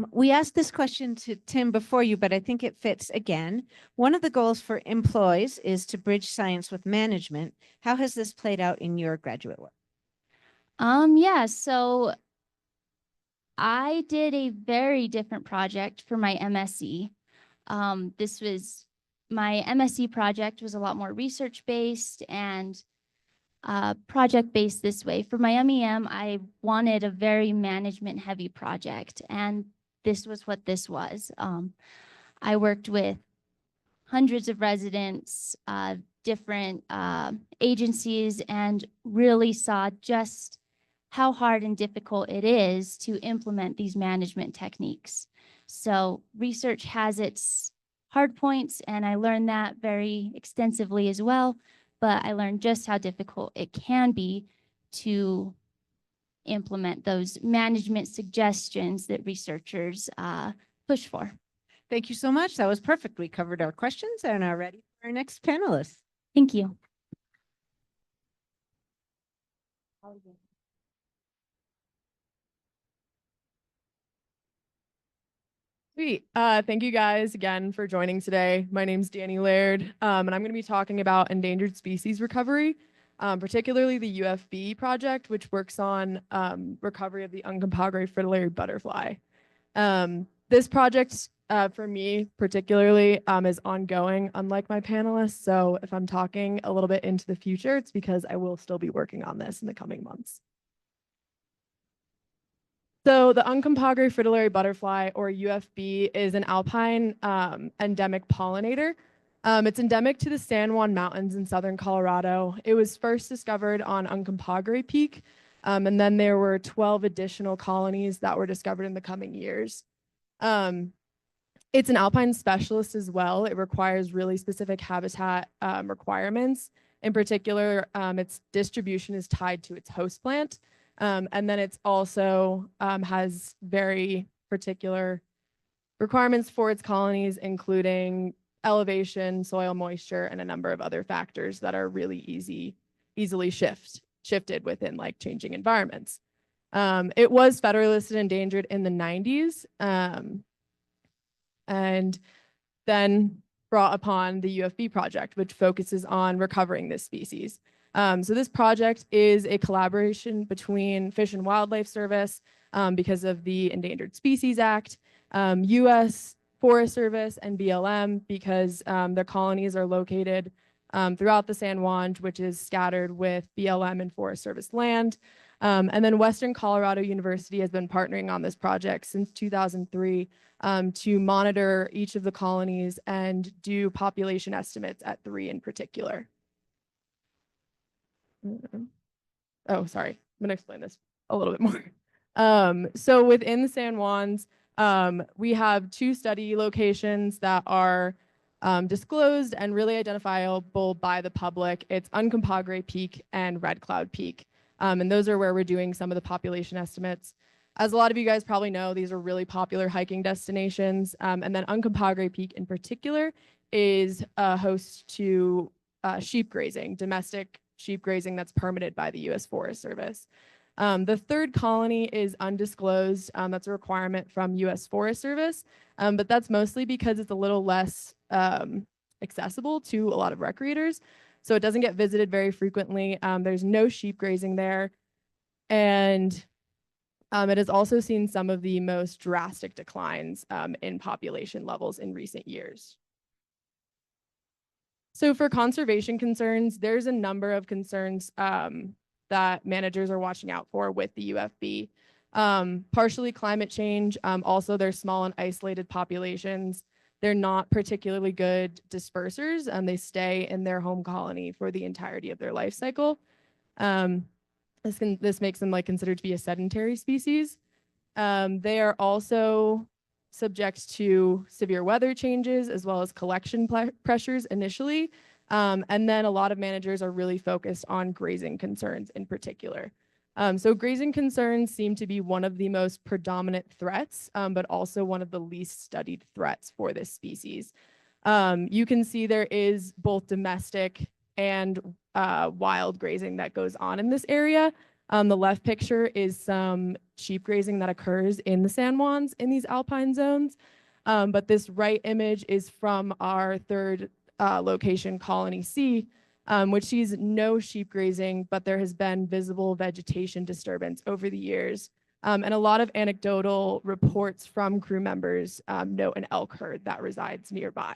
We asked this question to Tim before you, but I think it fits again. One of the goals for employees is to bridge science with management. How has this played out in your graduate work? Yeah, so I did a very different project for my MSE. My MSE project was a lot more research-based and project-based this way. For my MEM, I wanted a very management-heavy project, and this was what this was. I worked with hundreds of residents, different agencies, and really saw just how hard and difficult it is to implement these management techniques. So research has its hard points, and I learned that very extensively as well, but I learned just how difficult it can be to implement those management suggestions that researchers push for. Thank you so much. That was perfect. We covered our questions and are ready for our next panelist. Thank you. Sweet. Thank you guys again for joining today. My name's Dani Laird, and I'm going to be talking about endangered species recovery, particularly the UFB project, which works on recovery of the Uncompahgre fritillary butterfly. This project, for me particularly, is ongoing, unlike my panelists. So if I'm talking a little bit into the future, it's because I will still be working on this in the coming months. So the Uncompahgre fritillary butterfly, or UFB, is an alpine endemic pollinator. It's endemic to the San Juan Mountains in southern Colorado. It was first discovered on Uncompahgre Peak, and then there were 12 additional colonies that were discovered in the coming years. It's an alpine specialist as well. It requires really specific habitat requirements. In particular, its distribution is tied to its host plant. And then it's also has very particular requirements for its colonies, including elevation, soil moisture, and a number of other factors that are really easily shifted within like changing environments. It was federally listed endangered in the 90s, and then brought upon the UFB project, which focuses on recovering this species. So this project is a collaboration between Fish and Wildlife Service because of the Endangered Species Act, U.S. Forest Service, and BLM because their colonies are located throughout the San Juan, which is scattered with BLM and Forest Service land. And then Western Colorado University has been partnering on this project since 2003 to monitor each of the colonies and do population estimates at 3 in particular. Oh, sorry. I'm going to explain this a little bit more. So within the San Juans, we have 2 study locations that are disclosed and really identifiable by the public. It's Uncompahgre Peak and Red Cloud Peak. And those are where we're doing some of the population estimates. As a lot of you guys probably know, these are really popular hiking destinations. And then Uncompahgre Peak in particular is a host to sheep grazing, domestic sheep grazing that's permitted by the U.S. Forest Service. The third colony is undisclosed. That's a requirement from U.S. Forest Service, but that's mostly because it's a little less accessible to a lot of recreators. So it doesn't get visited very frequently. There's no sheep grazing there. And it has also seen some of the most drastic declines in population levels in recent years. So for conservation concerns, there's a number of concerns that managers are watching out for with the UFB. Partially climate change, also they're small and isolated populations. They're not particularly good dispersers, and they stay in their home colony for the entirety of their life cycle. This makes them considered to be a sedentary species. They are also subject to severe weather changes as well as collection pressures initially. And then a lot of managers are really focused on grazing concerns in particular. So grazing concerns seem to be one of the most predominant threats, but also one of the least studied threats for this species. You can see there is both domestic and wild grazing that goes on in this area. The left picture is some sheep grazing that occurs in the San Juans in these alpine zones. But this right image is from our third location, Colony C, which sees no sheep grazing, but there has been visible vegetation disturbance over the years. And a lot of anecdotal reports from crew members note an elk herd that resides nearby.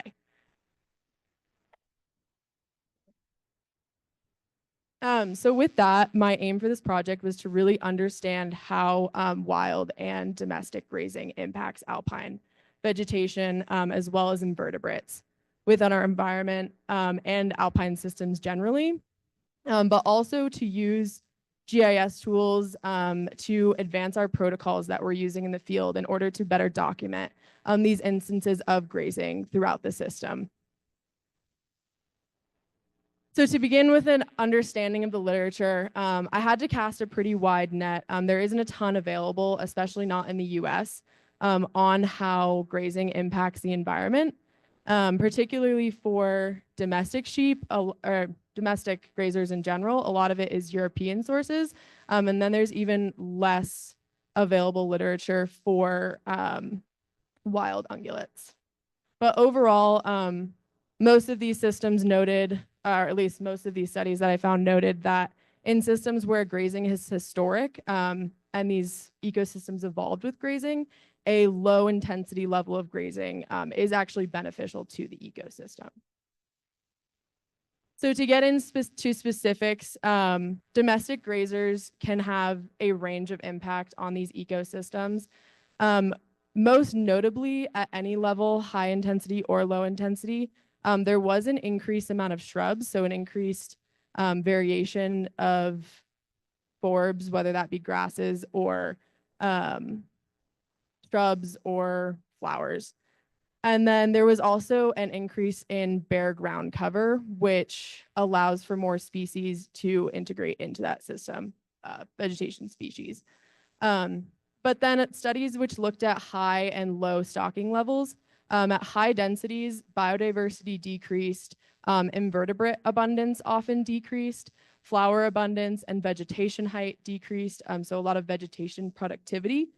So with that, my aim for this project was to really understand how wild and domestic grazing impacts alpine vegetation as well as invertebrates within our environment and alpine systems generally, but also to use GIS tools to advance our protocols that we're using in the field in order to better document these instances of grazing throughout the system. So to begin with an understanding of the literature, I had to cast a pretty wide net. There isn't a ton available, especially not in the US, on how grazing impacts the environment, particularly for domestic sheep or domestic grazers in general. A lot of it is European sources. And then there's even less available literature for wild ungulates. But overall, most of these systems noted, or at least most of these studies that I found noted that in systems where grazing is historic and these ecosystems evolved with grazing, a low intensity level of grazing is actually beneficial to the ecosystem. So to get into specifics, domestic grazers can have a range of impact on these ecosystems. Most notably at any level, high intensity or low intensity, there was an increased amount of shrubs, so an increased variation of forbs, whether that be grasses or shrubs or flowers. And then there was also an increase in bare ground cover, which allows for more species to integrate into that system, vegetation species. But then studies which looked at high and low stocking levels, at high densities, biodiversity decreased, invertebrate abundance often decreased, flower abundance and vegetation height decreased, so a lot of vegetation productivity.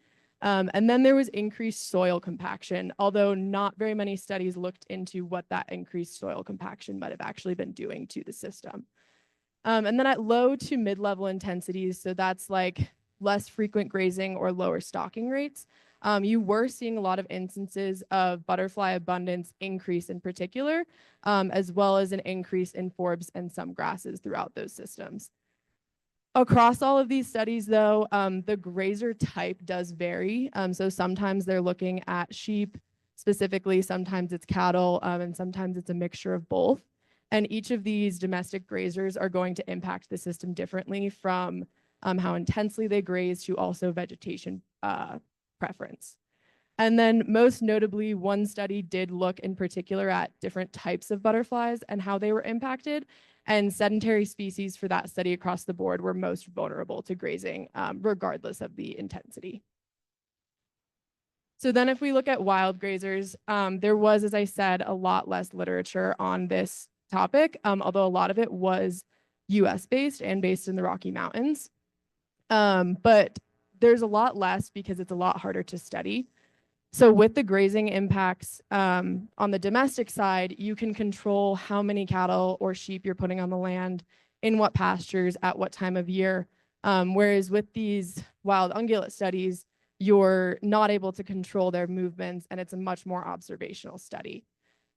And then there was increased soil compaction, although not very many studies looked into what that increased soil compaction might have actually been doing to the system. And then at low to mid-level intensities, so that's like less frequent grazing or lower stocking rates, you were seeing a lot of instances of butterfly abundance increase in particular, as well as an increase in forbs and some grasses throughout those systems. Across all of these studies, though, the grazer type does vary. So sometimes they're looking at sheep specifically, sometimes it's cattle, and sometimes it's a mixture of both. And each of these domestic grazers are going to impact the system differently, from how intensely they graze to also vegetation preference. And then most notably, one study did look in particular at different types of butterflies and how they were impacted. And sedentary species for that study across the board were most vulnerable to grazing, regardless of the intensity. So then if we look at wild grazers, there was, as I said, a lot less literature on this topic, although a lot of it was US based and based in the Rocky Mountains. But there's a lot less because it's a lot harder to study. So with the grazing impacts on the domestic side, you can control how many cattle or sheep you're putting on the land, in what pastures, at what time of year. Whereas with these wild ungulate studies, you're not able to control their movements, and it's a much more observational study.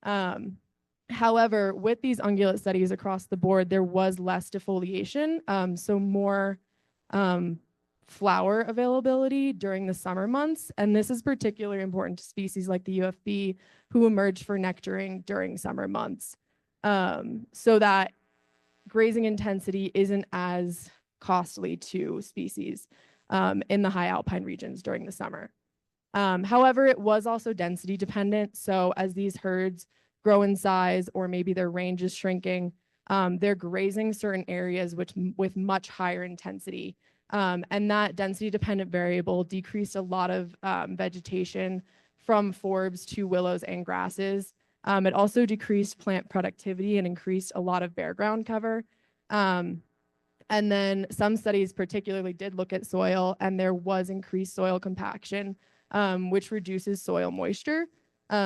However, with these ungulate studies across the board, there was less defoliation, so more flower availability during the summer months. And this is particularly important to species like the UFB who emerge for nectaring during summer months, so that grazing intensity isn't as costly to species in the high alpine regions during the summer. However, it was also density dependent. So as these herds grow in size, or maybe their range is shrinking, they're grazing certain areas with much higher intensity. And that density dependent variable decreased a lot of vegetation from forbs to willows and grasses. It also decreased plant productivity and increased a lot of bare ground cover. And then some studies particularly did look at soil, and there was increased soil compaction, which reduces soil moisture,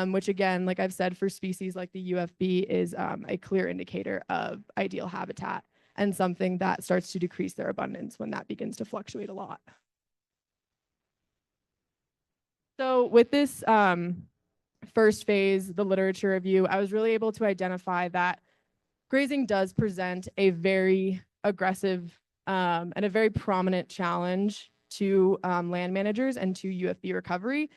which again, like I've said, for species like the UFB is a clear indicator of ideal habitat and something that starts to decrease their abundance when that begins to fluctuate a lot. So with this first phase, the literature review, I was really able to identify that grazing does present a very aggressive and a very prominent challenge to land managers and to UFB recovery.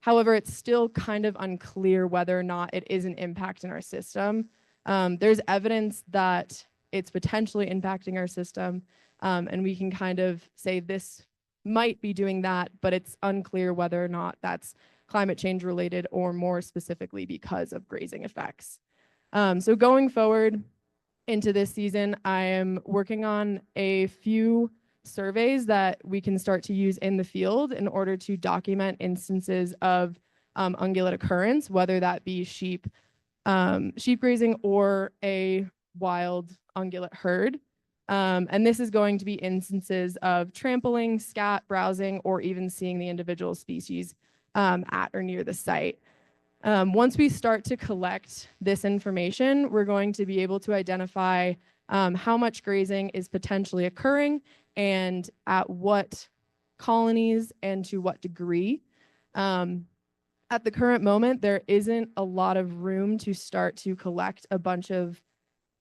However, it's still kind of unclear whether or not it is an impact in our system. There's evidence that it's potentially impacting our system, and we can kind of say this might be doing that, but it's unclear whether or not that's climate change related or more specifically because of grazing effects. So going forward into this season, I am working on a few surveys that we can start to use in the field in order to document instances of ungulate occurrence, whether that be sheep grazing or a wild ungulate herd. And this is going to be instances of trampling, scat, browsing, or even seeing the individual species at or near the site. Once we start to collect this information, we're going to be able to identify how much grazing is potentially occurring and at what colonies and to what degree. At the current moment, there isn't a lot of room to start to collect a bunch of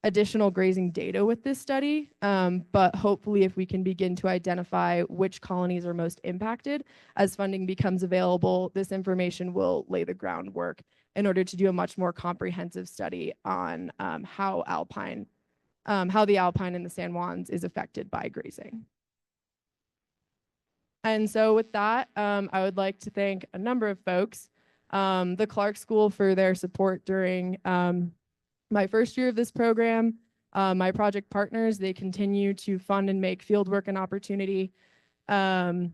additional grazing data with this study, but hopefully if we can begin to identify which colonies are most impacted as funding becomes available, this information will lay the groundwork in order to do a much more comprehensive study on how the alpine and the San Juans is affected by grazing. And so with that, I would like to thank a number of folks, the Clark School for their support during my first year of this program, my project partners, they continue to fund and make fieldwork an opportunity. I've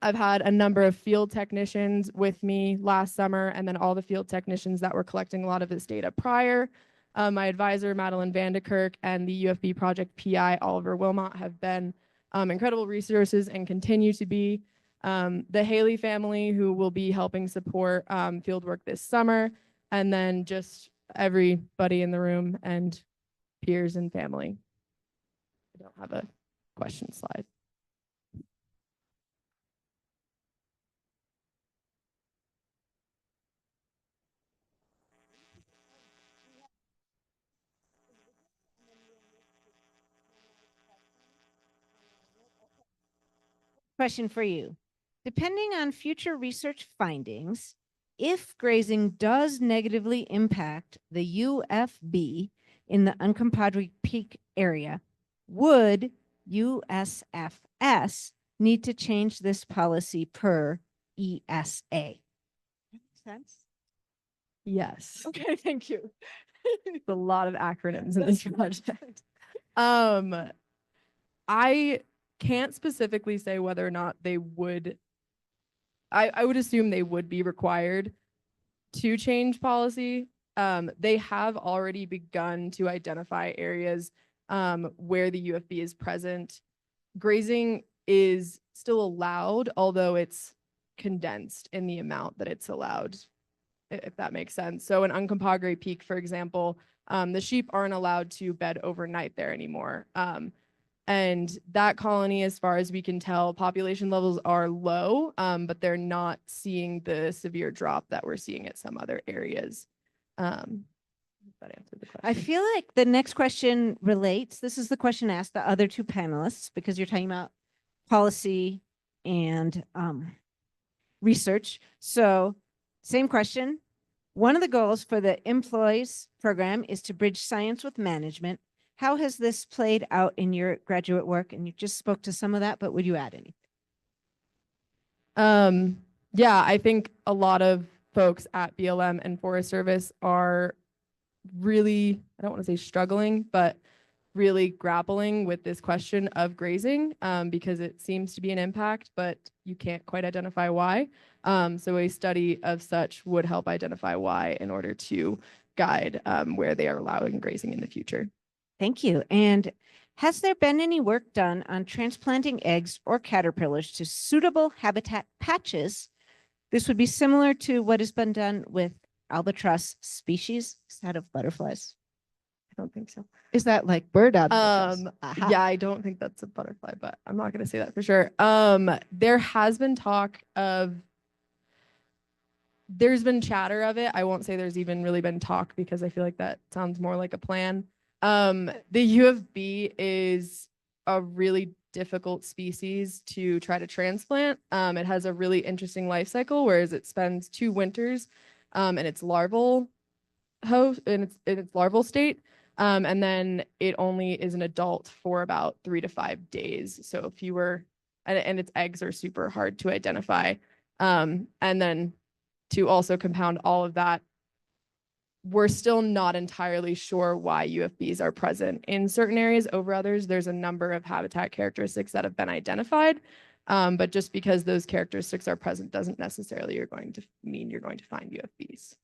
had a number of field technicians with me last summer, and then all the field technicians that were collecting a lot of this data prior. My advisor, Madeline Vandekirk, and the UFB project PI, Oliver Wilmot, have been incredible resources and continue to be. The Haley family, who will be helping support fieldwork this summer, and then just everybody in the room and peers and family. I don't have a question slide. Question for you. Depending on future research findings, if grazing does negatively impact the UFB in the Uncompadre Peak area, would USFS need to change this policy per ESA? Makes sense? Yes. Okay, thank you. It's a lot of acronyms in this project. I can't specifically say whether or not they would I would assume they would be required to change policy. They have already begun to identify areas where the UFB is present. Grazing is still allowed, although it's condensed in the amount that it's allowed, if that makes sense. So in Uncompahgre Peak, for example, the sheep aren't allowed to bed overnight there anymore. And that colony, as far as we can tell, population levels are low, but they're not seeing the severe drop that we're seeing at some other areas. That answered the question. I feel like the next question relates. This is the question asked the other two panelists, because you're talking about policy and research. So same question. One of the goals for the employees program is to bridge science with management. How has this played out in your graduate work? And you just spoke to some of that, but would you add anything? Yeah, I think a lot of folks at BLM and Forest Service are really, I don't want to say struggling, but really grappling with this question of grazing because it seems to be an impact, but you can't quite identify why. So a study of such would help identify why in order to guide where they are allowing grazing in the future. Thank you. And has there been any work done on transplanting eggs or caterpillars to suitable habitat patches? This would be similar to what has been done with albatross species instead of butterflies. I don't think so. Is that like bird albatross? Yeah, I don't think that's a butterfly, but I'm not going to say that for sure. There has been talk of, there's been chatter of it. I won't say there's even really been talk because I feel like that sounds more like a plan. The UFB is a really difficult species to try to transplant. It has a really interesting life cycle, whereas it spends 2 winters in its larval host in its larval state. And then it only is an adult for about 3 to 5 days. So fewer, and its eggs are super hard to identify. And then to also compound all of that, we're still not entirely sure why UFBs are present in certain areas over others. There's a number of habitat characteristics that have been identified, but just because those characteristics are present doesn't necessarily mean you're going to find UFBs.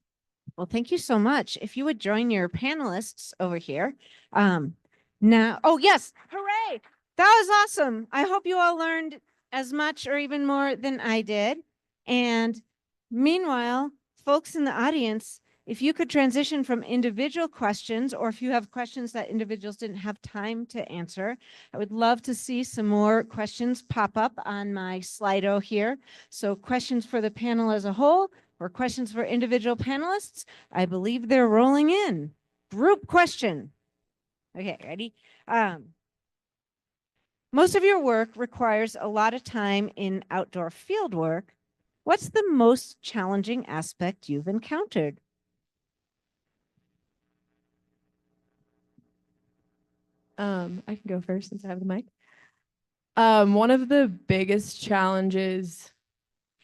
Well, thank you so much. If you would join your panelists over here. Now, oh yes, hooray. That was awesome. I hope you all learned as much or even more than I did. And meanwhile, folks in the audience, if you could transition from individual questions, or if you have questions that individuals didn't have time to answer, I would love to see some more questions pop up on my Slido here. So questions for the panel as a whole, or questions for individual panelists. I believe they're rolling in. Group question. Okay, ready? Most of your work requires a lot of time in outdoor field work. What's the most challenging aspect you've encountered? I can go first since I have the mic. One of the biggest challenges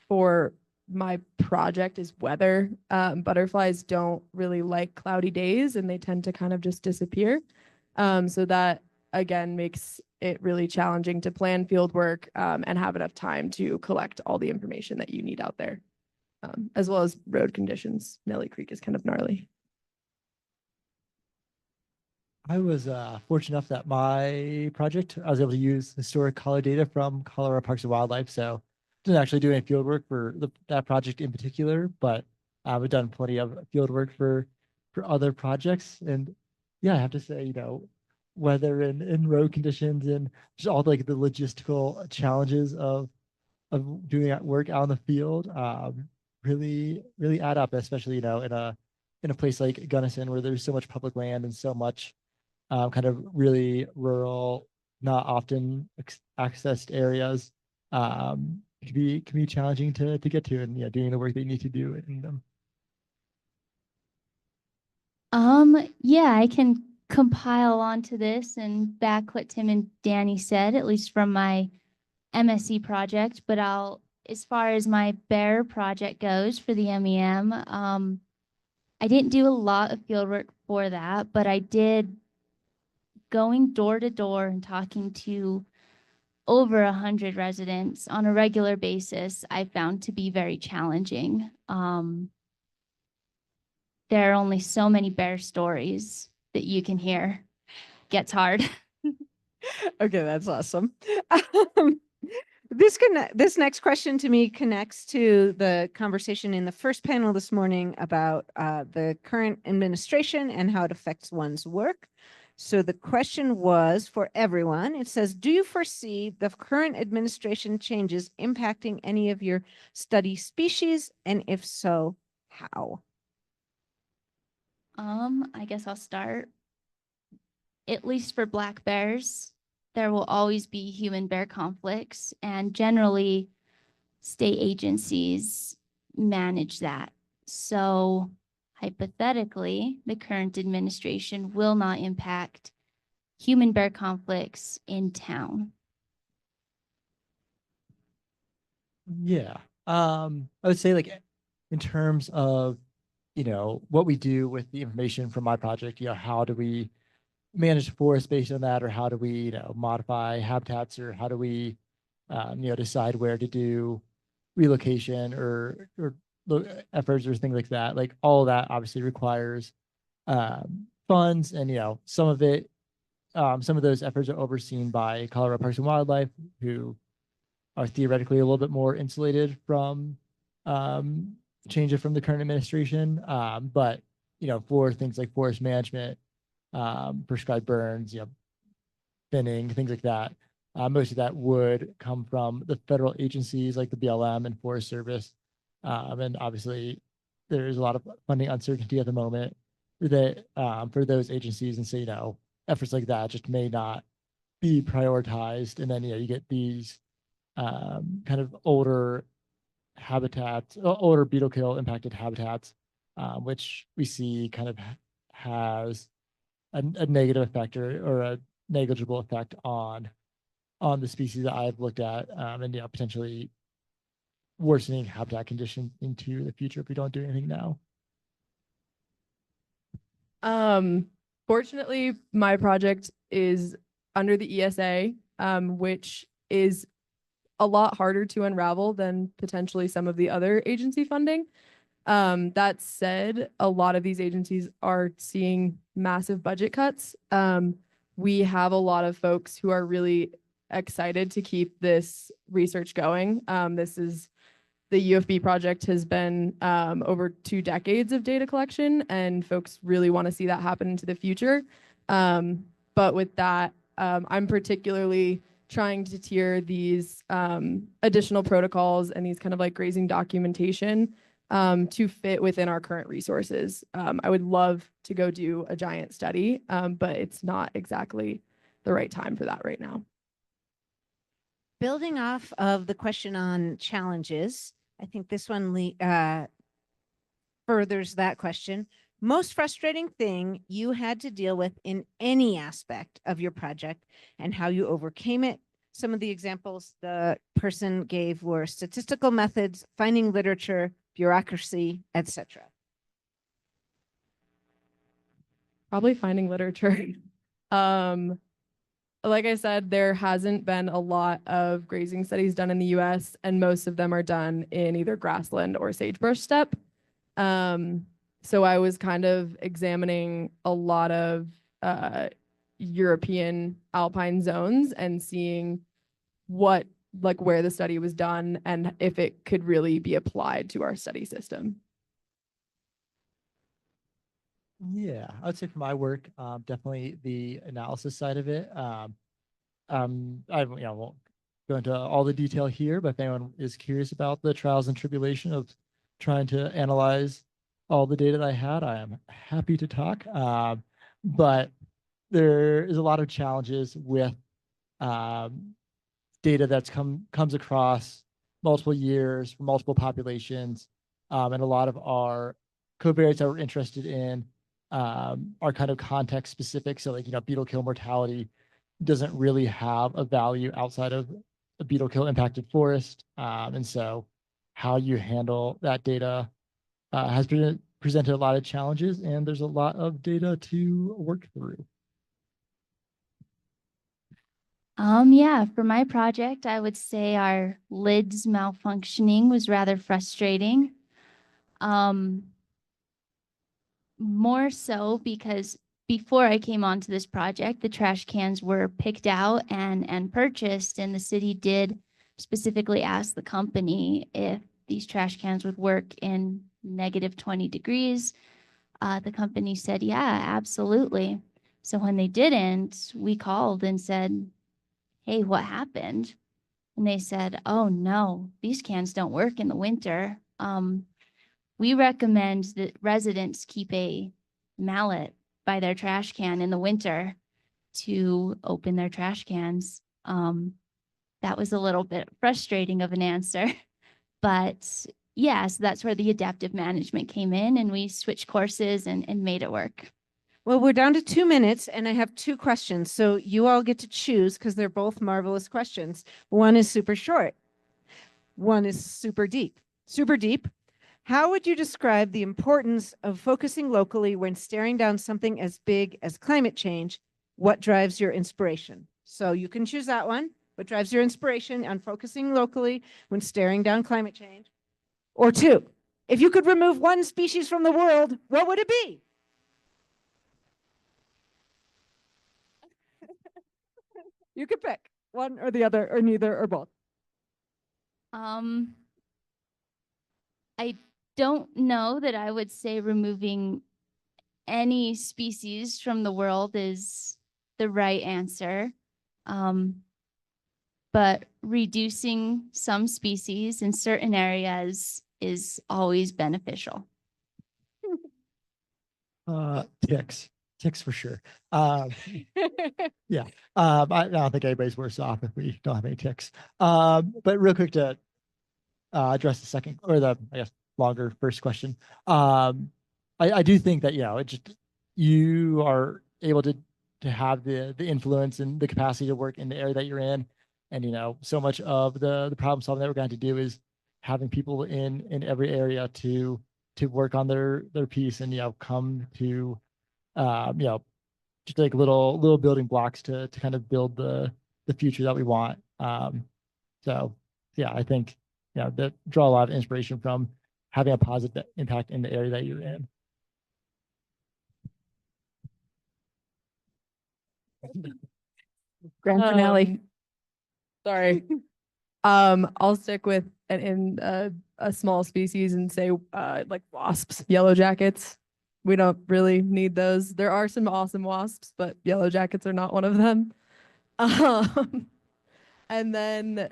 for my project is weather. Butterflies don't really like cloudy days and they tend to kind of just disappear. So that again makes it really challenging to plan field work and have enough time to collect all the information that you need out there, as well as road conditions. Nelly Creek is kind of gnarly. I was fortunate enough that my project, I was able to use historic color data from Colorado Parks and Wildlife. So didn't actually do any field work for that project in particular, but I've done plenty of field work for other projects. And yeah, I have to say, weather and road conditions and just all like the logistical challenges of doing that work out in the field really add up, especially, in a place like Gunnison where there's so much public land and so much kind of really rural, not often accessed areas. Can be challenging to get to, and doing the work that you need to do in them. Yeah, I can compile onto this and back what Tim and Dani said, at least from my MSE project, but as far as my bear project goes for the MEM, I didn't do a lot of field work for that, but I did going door to door and talking to over 100 residents on a regular basis, I found to be very challenging. There are only so many bear stories that you can hear. Gets hard. Okay, that's awesome. This next question to me connects to the conversation in the first panel this morning about the current administration and how it affects one's work. So the question was for everyone. It says, do you foresee the current administration changes impacting any of your study species? And if so, how? I guess I'll start. At least for black bears, there will always be human-bear conflicts, and generally, state agencies manage that. So hypothetically, the current administration will not impact human-bear conflicts in town. Yeah. I would say like in terms of, what we do with the information from my project, how do we manage forest based on that, or how do we, modify habitats, or how do we, decide where to do relocation or efforts or things like that. Like all of that obviously requires funds, and some of it, some of those efforts are overseen by Colorado Parks and Wildlife, who are theoretically a little bit more insulated from changes from the current administration. But for things like forest management, prescribed burns, thinning, things like that, most of that would come from the federal agencies like the BLM and Forest Service. And obviously, there is a lot of funding uncertainty at the moment that for those agencies, and so efforts like that just may not be prioritized. And then you get these kind of older habitats, older beetle kill impacted habitats, which we see kind of has a negative effect or a negligible effect on the species that I've looked at, and potentially worsening habitat conditions into the future if we don't do anything now. Fortunately, my project is under the ESA, which is a lot harder to unravel than potentially some of the other agency funding. That said, a lot of these agencies are seeing massive budget cuts. We have a lot of folks who are really excited to keep this research going. The UFB project has been over 2 decades of data collection, and folks really want to see that happen into the future. But with that, I'm particularly trying to tier these additional protocols and these kind of like grazing documentation to fit within our current resources. I would love to go do a giant study, but it's not exactly the right time for that right now. Building off of the question on challenges, I think this one furthers that question. Most frustrating thing you had to deal with in any aspect of your project and how you overcame it. Some of the examples the person gave were statistical methods, finding literature, bureaucracy, etc. Probably finding literature. Like I said, there hasn't been a lot of grazing studies done in the US, and most of them are done in either grassland or sagebrush steppe. So I was kind of examining a lot of European alpine zones and seeing where the study was done and if it could really be applied to our study system. Yeah, I would say for my work, definitely the analysis side of it. I won't go into all the detail here, but if anyone is curious about the trials and tribulation of trying to analyze all the data that I had, I am happy to talk. But there is a lot of challenges with data that's comes across multiple years, multiple populations, and a lot of our covariates that we're interested in are kind of context specific. So like, beetle kill mortality doesn't really have a value outside of a beetle kill impacted forest. And so how you handle that data has presented a lot of challenges, and there's a lot of data to work through. Yeah, for my project, I would say our lids malfunctioning was rather frustrating. More so because before I came onto this project, the trash cans were picked out and purchased, and the city did specifically ask the company if these trash cans would work in -20 degrees. The company said, yeah, absolutely. So when they didn't, we called and said, hey, what happened? And they said, oh no, these cans don't work in the winter. We recommend that residents keep a mallet by their trash can in the winter to open their trash cans. That was a little bit frustrating of an answer, but yeah, so that's where the adaptive management came in, and we switched courses and made it work. Well, we're down to 2 minutes and I have 2 questions. So you all get to choose because they're both marvelous questions. One is super short. One is super deep. Super deep. How would you describe the importance of focusing locally when staring down something as big as climate change? What drives your inspiration? So you can choose that one. What drives your inspiration on focusing locally when staring down climate change? Or 2, if you could remove one species from the world, what would it be? You could pick one or the other or neither or both. I don't know that I would say removing any species from the world is the right answer. But reducing some species in certain areas is always beneficial. Ticks for sure. Yeah. I don't think anybody's worse off if we don't have any ticks. But real quick to address the second or the, I guess, longer first question. I do think that, you are able to have the influence and the capacity to work in the area that you're in. And, so much of the problem solving that we're going to do is having people in every area to work on their piece and, come to, just like little building blocks to kind of build the future that we want. So yeah, I think, that draw a lot of inspiration from having a positive impact in the area that you're in. Grand finale. Sorry. I'll stick with a small species and say like wasps, yellow jackets. We don't really need those. There are some awesome wasps, but yellow jackets are not one of them. And then,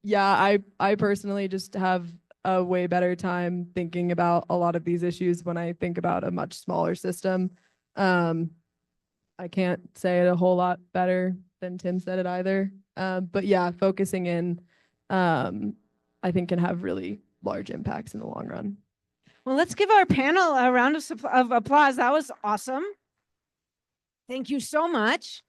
yeah, I personally just have a way better time thinking about a lot of these issues when I think about a much smaller system. I can't say it a whole lot better than Tim said it either. But yeah, focusing in, I think can have really large impacts in the long run. Well, let's give our panel a round of applause. That was awesome. Thank you so much.